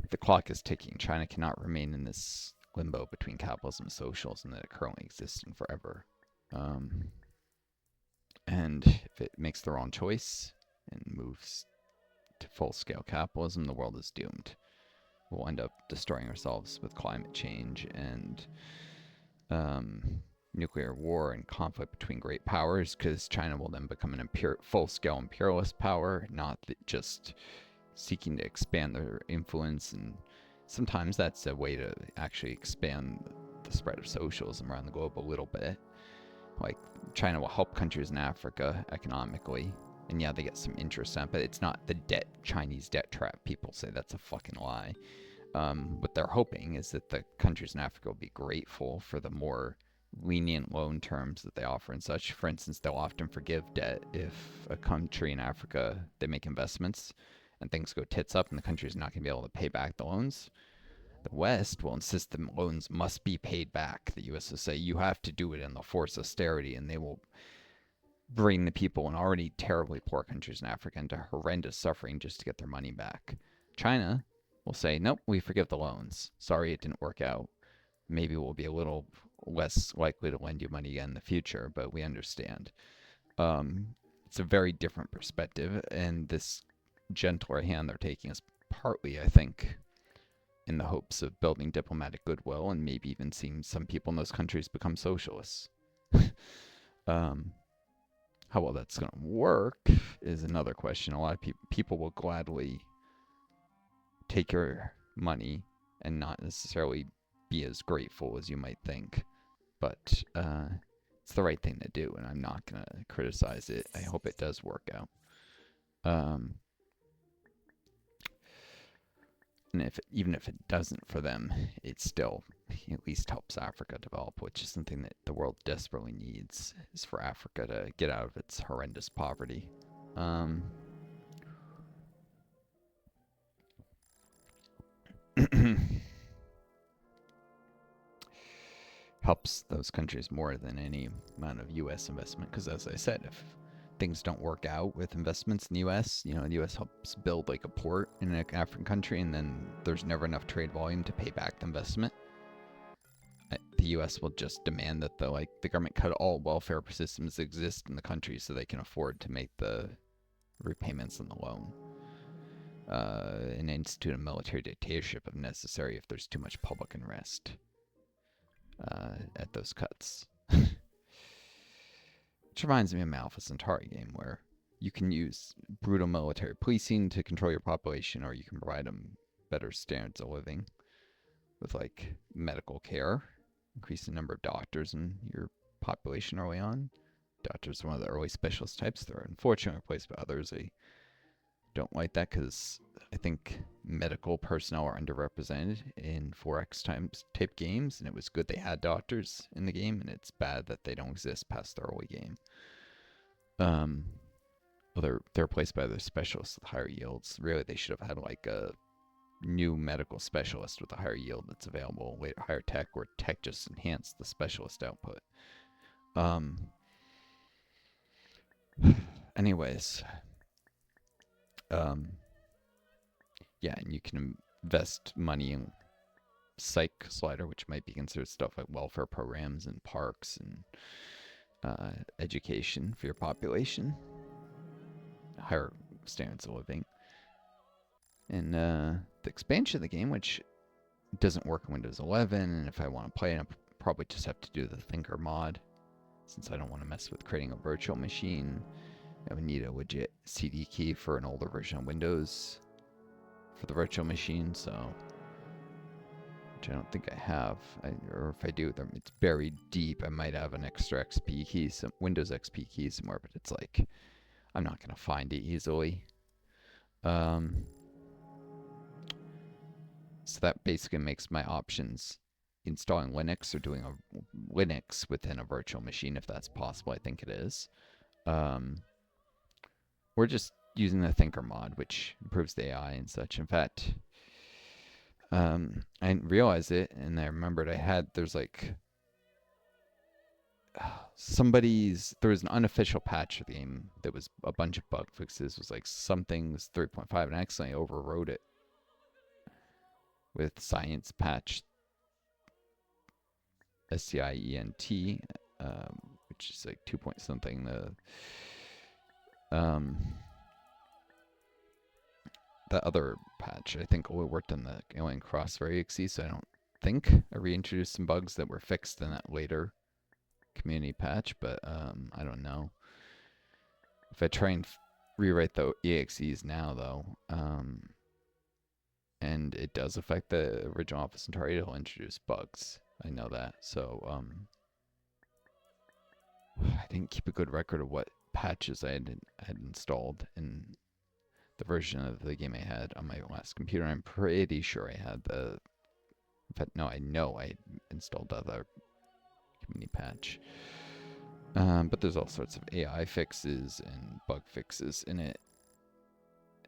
the clock is ticking. China cannot remain in this limbo between capitalism and socialism that it currently exists in forever. Um, and if it makes the wrong choice and moves to full-scale capitalism, the world is doomed. We'll end up destroying ourselves with climate change and nuclear war and conflict between great powers, because China will then become an full-scale imperialist power, not just seeking to expand their influence. And sometimes that's a way to actually expand the spread of socialism around the globe a little bit. Like, China will help countries in Africa economically, and yeah, they get some interest on it, but it's not the Chinese debt trap. People say that's a fucking lie. What they're hoping is that the countries in Africa will be grateful for the more lenient loan terms that they offer and such. For instance, they'll often forgive debt if a country in Africa, they make investments and things go tits up and the country's not going to be able to pay back the loans. The West will insist that loans must be paid back. The U.S. will say, you have to do it, and they'll force austerity, and they will bring the people in already terribly poor countries in Africa into horrendous suffering just to get their money back. China will say, nope, we forgive the loans. Sorry it didn't work out. Maybe we'll be a little less likely to lend you money again in the future, but we understand. It's a very different perspective, and this gentler hand they're taking is partly, I think, in the hopes of building diplomatic goodwill and maybe even seeing some people in those countries become socialists. How well that's going to work is another question. A lot of people will gladly take your money and not necessarily be as grateful as you might think. But it's the right thing to do, and I'm not going to criticize it. I hope it does work out. And even if it doesn't for them, it still at least helps Africa develop, which is something that the world desperately needs, is for Africa to get out of its horrendous poverty. Helps those countries more than any amount of U.S. investment, because as I said, if things don't work out with investments in the U.S., the U.S. helps build like a port in an African country, and then there's never enough trade volume to pay back the investment. The U.S. will just demand that the government cut all welfare systems that exist in the country so they can afford to make the repayments on the loan. And institute a military dictatorship if necessary if there's too much public unrest at those cuts. Which reminds me of Malfa Centauri game, where you can use brutal military policing to control your population, or you can provide them better standards of living with like medical care, increase the number of doctors in your population early on. Doctors are one of the early specialist types. They're unfortunately replaced by others. They don't like that because I think medical personnel are underrepresented in 4X type games, and it was good they had doctors in the game, and it's bad that they don't exist past the early game. They're replaced by other specialists with higher yields. Really, they should have had like a new medical specialist with a higher yield that's available later, higher tech, or tech just enhanced the specialist output. Anyways, yeah, and you can invest money in psych slider, which might be considered stuff like welfare programs and parks and education for your population, higher standards of living. And the expansion of the game, which doesn't work in Windows 11, and if I want to play it, I'll probably just have to do the Thinker mod, since I don't want to mess with creating a virtual machine. I would need a legit CD key for an older version of Windows for the virtual machine, so which I don't think I have, or if I do, it's buried deep. I might have an extra XP key, some Windows XP key somewhere, but it's like I'm not gonna find it easily. So that basically makes my options installing Linux or doing a Linux within a virtual machine, if that's possible. I think it is. Um, we're just using the Thinker mod, which improves the AI and such. In fact, I didn't realize it, and I remembered there's like there was an unofficial patch of the game that was a bunch of bug fixes. It was like something's 3.5, and I accidentally overwrote it with science patch SCIENT, which is like 2 point something. Um, the other patch I think only worked on the Alien Crossfire exe, so I don't think I reintroduced some bugs that were fixed in that later community patch, but I don't know. If I try and rewrite the exes now, though, and it does affect the original Office and Target, it'll introduce bugs. I know that. So I didn't keep a good record of what patches I had installed in the version of the game I had on my last computer. I'm pretty sure I had the. In fact, no, I know I installed the other community patch. But there's all sorts of AI fixes and bug fixes in it.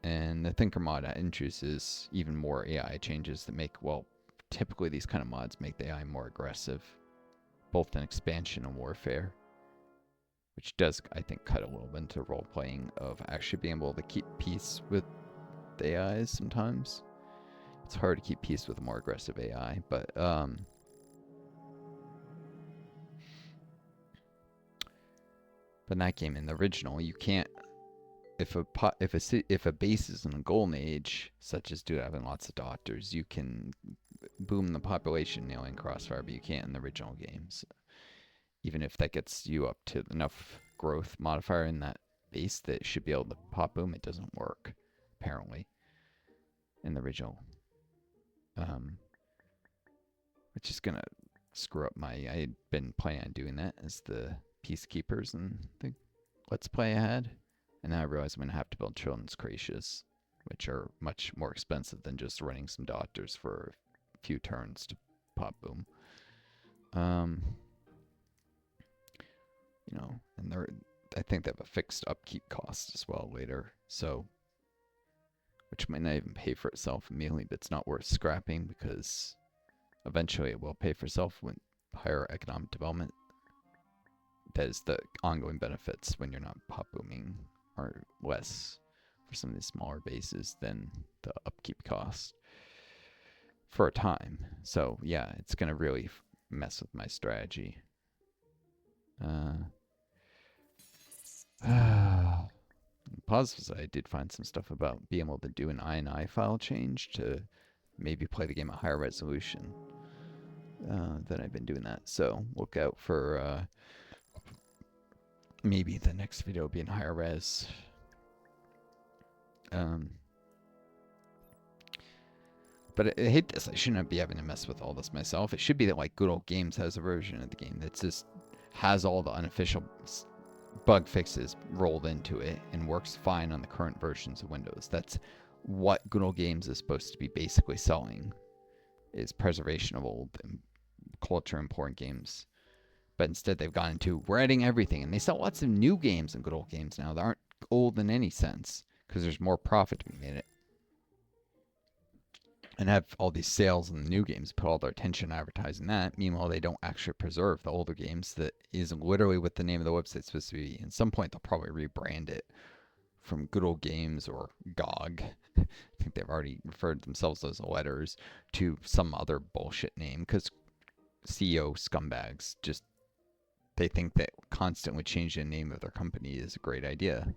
And the Thinker mod introduces even more AI changes that make, well, typically these kind of mods make the AI more aggressive, both in expansion and warfare, which does, I think, cut a little bit into role playing of actually being able to keep peace with the AIs sometimes. It's hard to keep peace with a more aggressive AI, but in that game, in the original, you can't. If a base is in a golden age, such as having lots of doctors, you can boom the population nailing Crossfire, but you can't in the original games. Even if that gets you up to enough growth modifier in that base that it should be able to pop boom, it doesn't work, apparently, in the original. Which is gonna screw up I had been planning on doing that as the peacekeepers and the Let's Play I had. And now I realize I'm gonna have to build children's creches, which are much more expensive than just running some doctors for a few turns to pop boom. And I think they have a fixed upkeep cost as well later, so which might not even pay for itself immediately, but it's not worth scrapping because eventually it will pay for itself with higher economic development. That is, the ongoing benefits when you're not pop booming are less for some of these smaller bases than the upkeep cost for a time. So yeah, it's gonna really mess with my strategy. Positives, I did find some stuff about being able to do an INI file change to maybe play the game at higher resolution. Than I've been doing that. So look out for maybe the next video being higher res. But I hate this. I shouldn't be having to mess with all this myself. It should be that like Good Old Games has a version of the game that just has all the unofficial bug fixes rolled into it and works fine on the current versions of Windows. That's what Good Old Games is supposed to be basically selling, is preservation of old and culture important games. But instead they've gone into, we're adding everything. And they sell lots of new games in Good Old Games now that aren't old in any sense because there's more profit to be made in it. And have all these sales in the new games, put all their attention advertising that. Meanwhile, they don't actually preserve the older games. That is literally what the name of the website's supposed to be. At some point, they'll probably rebrand it from Good Old Games or GOG. I think they've already referred themselves as letters to some other bullshit name because CEO scumbags just, they think that constantly changing the name of their company is a great idea.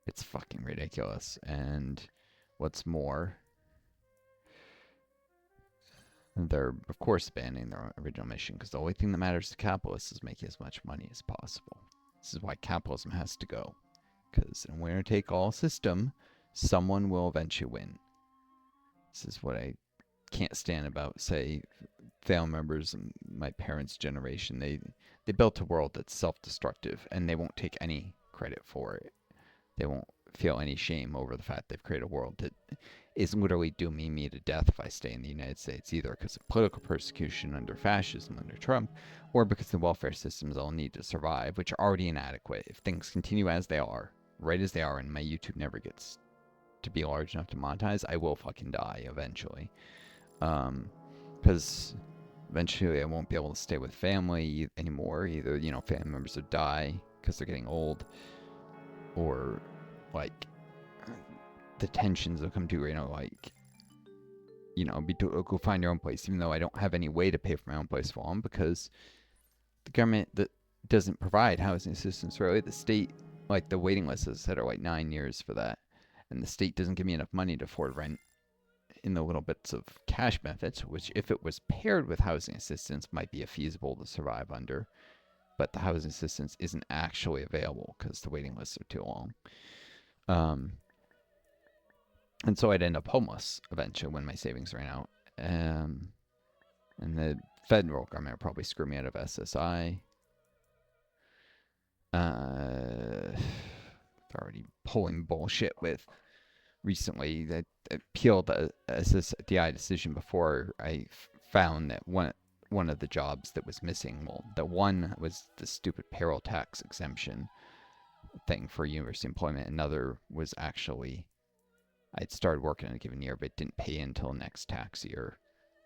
It's fucking ridiculous. And what's more, they're, of course, abandoning their original mission because the only thing that matters to capitalists is making as much money as possible. This is why capitalism has to go. Because in a winner take all system, someone will eventually win. This is what I can't stand about, say, family members and my parents' generation. They built a world that's self-destructive, and they won't take any credit for it. They won't feel any shame over the fact they've created a world that is literally dooming me to death if I stay in the United States, either because of political persecution under fascism under Trump, or because the welfare systems I'll need to survive, which are already inadequate. If things continue as they are, right as they are, and my YouTube never gets to be large enough to monetize, I will fucking die eventually. Because eventually I won't be able to stay with family anymore. Either, family members will die because they're getting old, or like the tensions will come to, go find your own place, even though I don't have any way to pay for my own place for long, because the government that doesn't provide housing assistance, really. The state, like the waiting lists, as I said, are like 9 years for that, and the state doesn't give me enough money to afford rent in the little bits of cash benefits, which, if it was paired with housing assistance, might be feasible to survive under. But the housing assistance isn't actually available because the waiting lists are too long. And so I'd end up homeless eventually when my savings ran out. And the federal government will probably screw me out of SSI. They're already pulling bullshit with recently. That appealed the SSDI decision before I found that one of the jobs that was missing, well, the one was the stupid payroll tax exemption thing for university employment. Another was actually, I'd started working in a given year, but didn't pay until next tax year,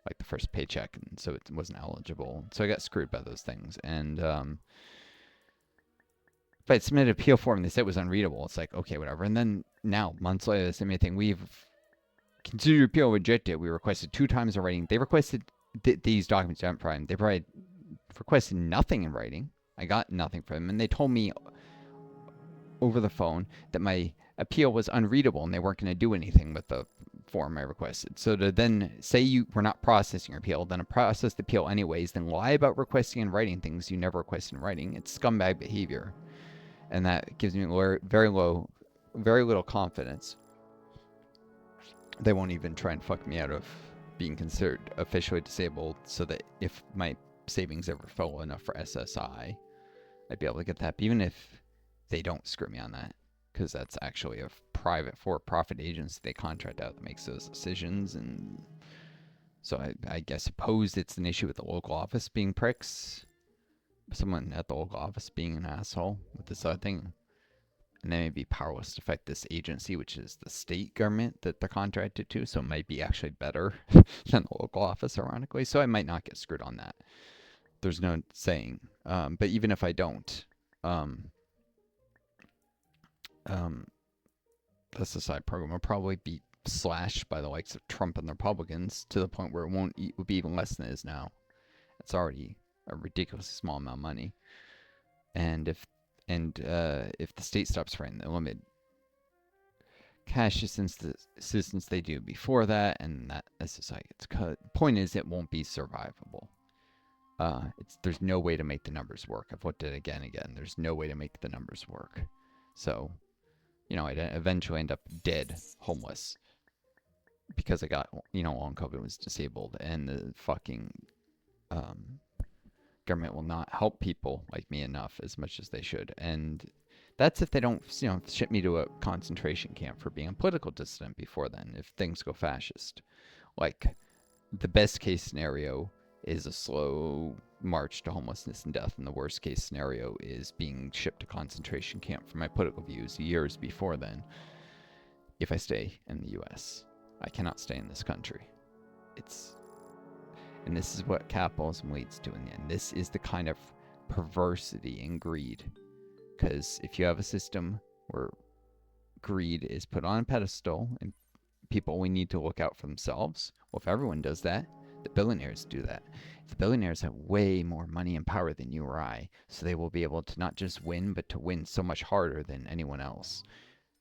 like the first paycheck, and so it wasn't eligible. So I got screwed by those things. And if I submitted an appeal form, they said it was unreadable. It's like, okay, whatever. And then now, months later, they sent me a thing. We've considered your appeal rejected. We requested 2 times in writing. They requested these documents haven't provided. They requested nothing in writing. I got nothing from them, and they told me over the phone that my appeal was unreadable and they weren't going to do anything with the form I requested. So to then say you were not processing your appeal, then process the appeal anyways, then lie about requesting and writing things you never requested in writing, it's scumbag behavior. And that gives me very little confidence. They won't even try and fuck me out of being considered officially disabled, so that if my savings ever fell enough for SSI, I'd be able to get that. But even if they don't screw me on that, because that's actually a private for-profit agency they contract out that makes those decisions. And so I suppose it's an issue with the local office being pricks, someone at the local office being an asshole with this other thing, and they may be powerless to affect this agency, which is the state government that they're contracted to, so it might be actually better than the local office, ironically. So I might not get screwed on that. There's no saying. But even if I don't, the SSI program will probably be slashed by the likes of Trump and the Republicans to the point where it will be even less than it is now. It's already a ridiculously small amount of money. And if the state stops writing the limited cash assistance they do before that, and that SSI gets cut, point is it won't be survivable. There's no way to make the numbers work. I've looked at it again. There's no way to make the numbers work. So, I'd eventually end up dead, homeless, because I got, long COVID, was disabled, and the fucking government will not help people like me enough as much as they should. And that's if they don't, ship me to a concentration camp for being a political dissident before then, if things go fascist. Like, the best case scenario is a slow march to homelessness and death, and the worst case scenario is being shipped to concentration camp for my political views years before then. If I stay in the US, I cannot stay in this country. And this is what capitalism leads to in the end. This is the kind of perversity and greed. Because if you have a system where greed is put on a pedestal and people only need to look out for themselves, well, if everyone does that, the billionaires do that. The billionaires have way more money and power than you or I, so they will be able to not just win, but to win so much harder than anyone else.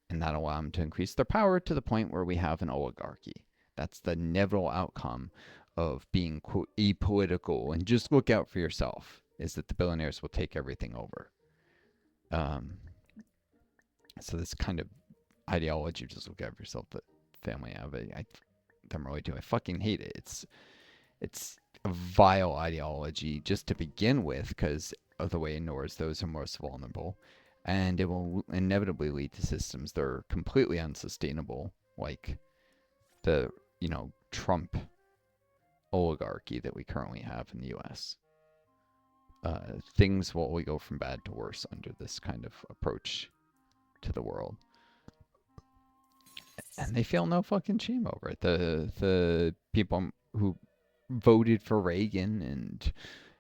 And that'll allow them to increase their power to the point where we have an oligarchy. That's the inevitable outcome of being, quote, apolitical and just look out for yourself, is that the billionaires will take everything over. So this kind of ideology of just look out for yourself, the family have it, I don't really do. I fucking hate it. It's a vile ideology just to begin with, because of the way it ignores those who are most vulnerable, and it will inevitably lead to systems that are completely unsustainable, like the, Trump oligarchy that we currently have in the U.S. Things will only go from bad to worse under this kind of approach to the world. And they feel no fucking shame over it. The people who voted for Reagan and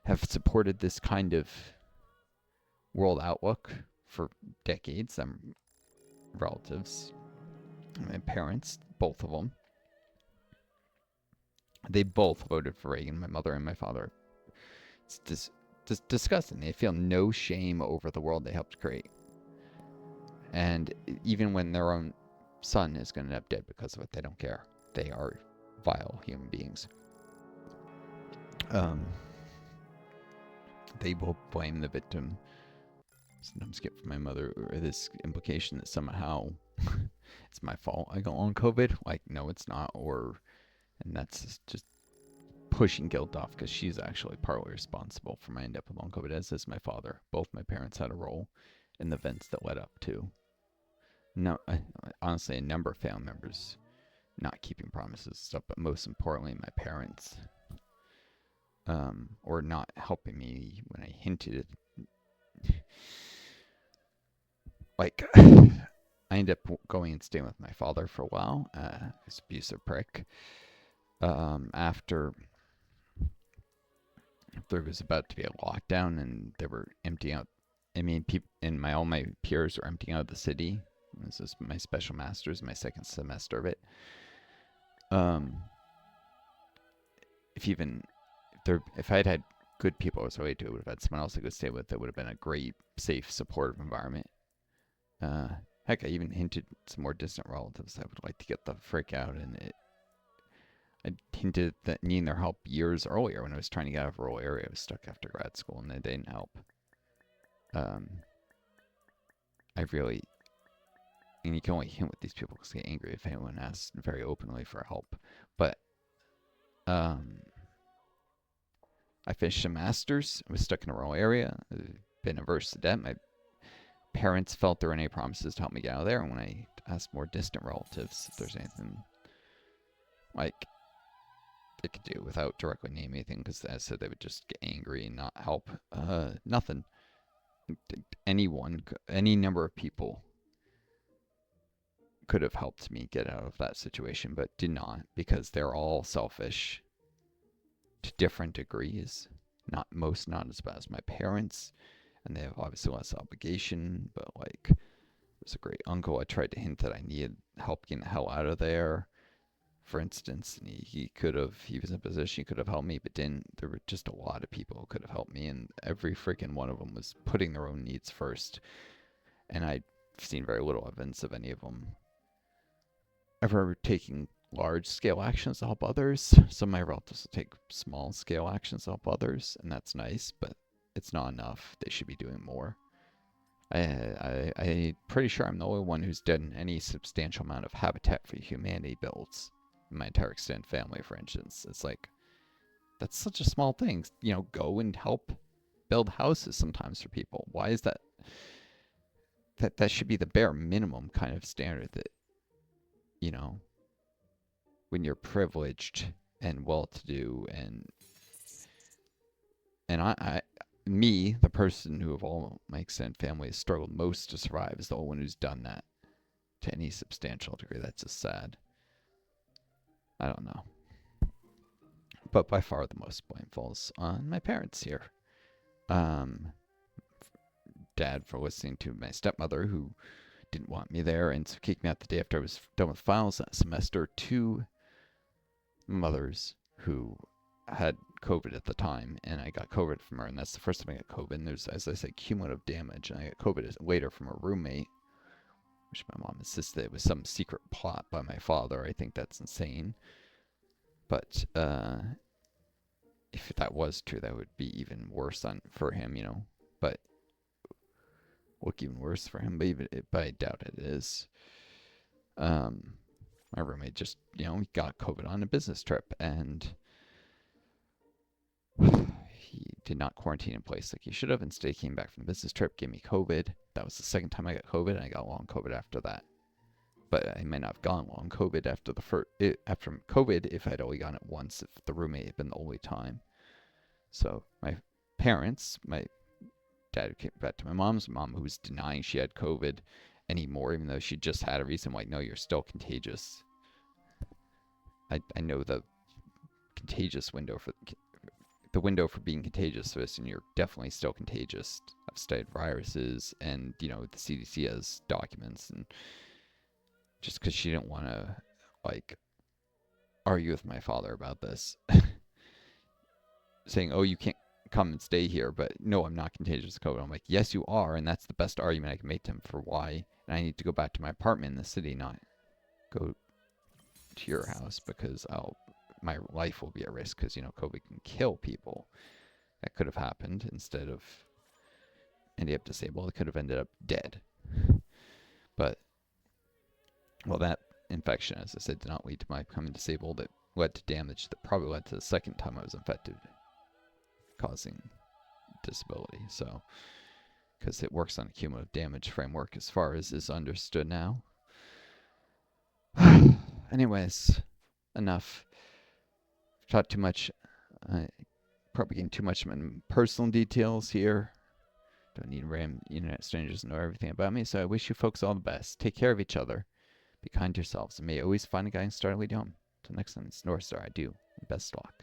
have supported this kind of world outlook for decades. I'm relatives, my parents, both of them. They both voted for Reagan, my mother and my father. It's just disgusting. They feel no shame over the world they helped create. And even when their own son is going to end up dead because of it, they don't care. They are vile human beings. They will blame the victim. Sometimes get from my mother or this implication that somehow it's my fault I got long COVID. Like, no, it's not. And that's just pushing guilt off because she's actually partly responsible for my end up with long COVID, as is my father. Both my parents had a role in the events that led up to. No, honestly, a number of family members not keeping promises and stuff, but most importantly, my parents, or not helping me when I hinted at, like, I ended up going and staying with my father for a while, this abusive prick, after there was about to be a lockdown and they were emptying out, people and all my peers were emptying out of the city. This is my special master's, my second semester of it. If I had good people I was related to, I would have had someone else I could stay with that would have been a great, safe, supportive environment. Heck, I even hinted some more distant relatives I would like to get the frick out, and I hinted that needing their help years earlier when I was trying to get out of a rural area. I was stuck after grad school, and they didn't help. And you can only hint with these people because they get angry if anyone asks very openly for help. But I finished a master's. I was stuck in a rural area. I've been averse to debt. My parents felt there were any promises to help me get out of there. And when I asked more distant relatives if there's anything like they could do without directly naming anything, because as I said, they would just get angry and not help. Nothing. Any number of people could have helped me get out of that situation, but did not, because they're all selfish to different degrees. Not as bad as my parents, and they have obviously less obligation, but like there's a great uncle I tried to hint that I needed help getting the hell out of there, for instance, and he was in a position he could have helped me, but didn't. There were just a lot of people who could have helped me, and every freaking one of them was putting their own needs first, and I've seen very little evidence of any of them ever taking large-scale actions to help others. Some of my relatives will take small-scale actions to help others, and that's nice, but it's not enough. They should be doing more. I'm pretty sure I'm the only one who's done any substantial amount of Habitat for Humanity builds in my entire extended family, for instance. It's like, that's such a small thing. Go and help build houses sometimes for people. Why is that? That should be the bare minimum kind of standard that, when you're privileged and well-to-do, and me, the person who of all my extended family has struggled most to survive, is the only one who's done that to any substantial degree. That's just sad. I don't know. But by far the most blame falls on my parents here. Dad for listening to my stepmother, who didn't want me there, and so kicked me out the day after I was done with finals that semester. 2 mothers who had COVID at the time, and I got COVID from her, and that's the first time I got COVID. And there's, as I said, cumulative damage, and I got COVID later from a roommate, which my mom insisted it was some secret plot by my father. I think that's insane. But if that was true, that would be even worse for him, But look even worse for him, but I doubt it is. My roommate just, he got COVID on a business trip, and he did not quarantine in place like he should have. Instead, he came back from the business trip, gave me COVID. That was the second time I got COVID, and I got long COVID after that. but I might not have gone long COVID after the first after COVID if I'd only gone it once, if the roommate had been the only time. So my parents, my dad came back to my mom's mom, who was denying she had COVID anymore, even though she just had a reason. Like, no, you're still contagious. I know the contagious window for the window for being contagious for this, and you're definitely still contagious. I've studied viruses, and the CDC has documents, and just because she didn't want to like argue with my father about this, saying, "Oh, you can't come and stay here," but no, I'm not contagious with COVID. I'm like, yes, you are, and that's the best argument I can make to him for why. And I need to go back to my apartment in the city, not go to your house, because my life will be at risk because COVID can kill people. That could have happened. Instead of ending up disabled, it could have ended up dead. But well, that infection, as I said, did not lead to my becoming disabled. It led to damage that probably led to the second time I was infected, causing disability. So, because it works on a cumulative damage framework as far as is understood now. Anyways, enough. Talked too much. Probably getting too much personal details here. Don't need random internet strangers to know everything about me, so I wish you folks all the best. Take care of each other. Be kind to yourselves, and may you always find a guy and start a lead home. Until next time, it's Northstar. I do. Best luck.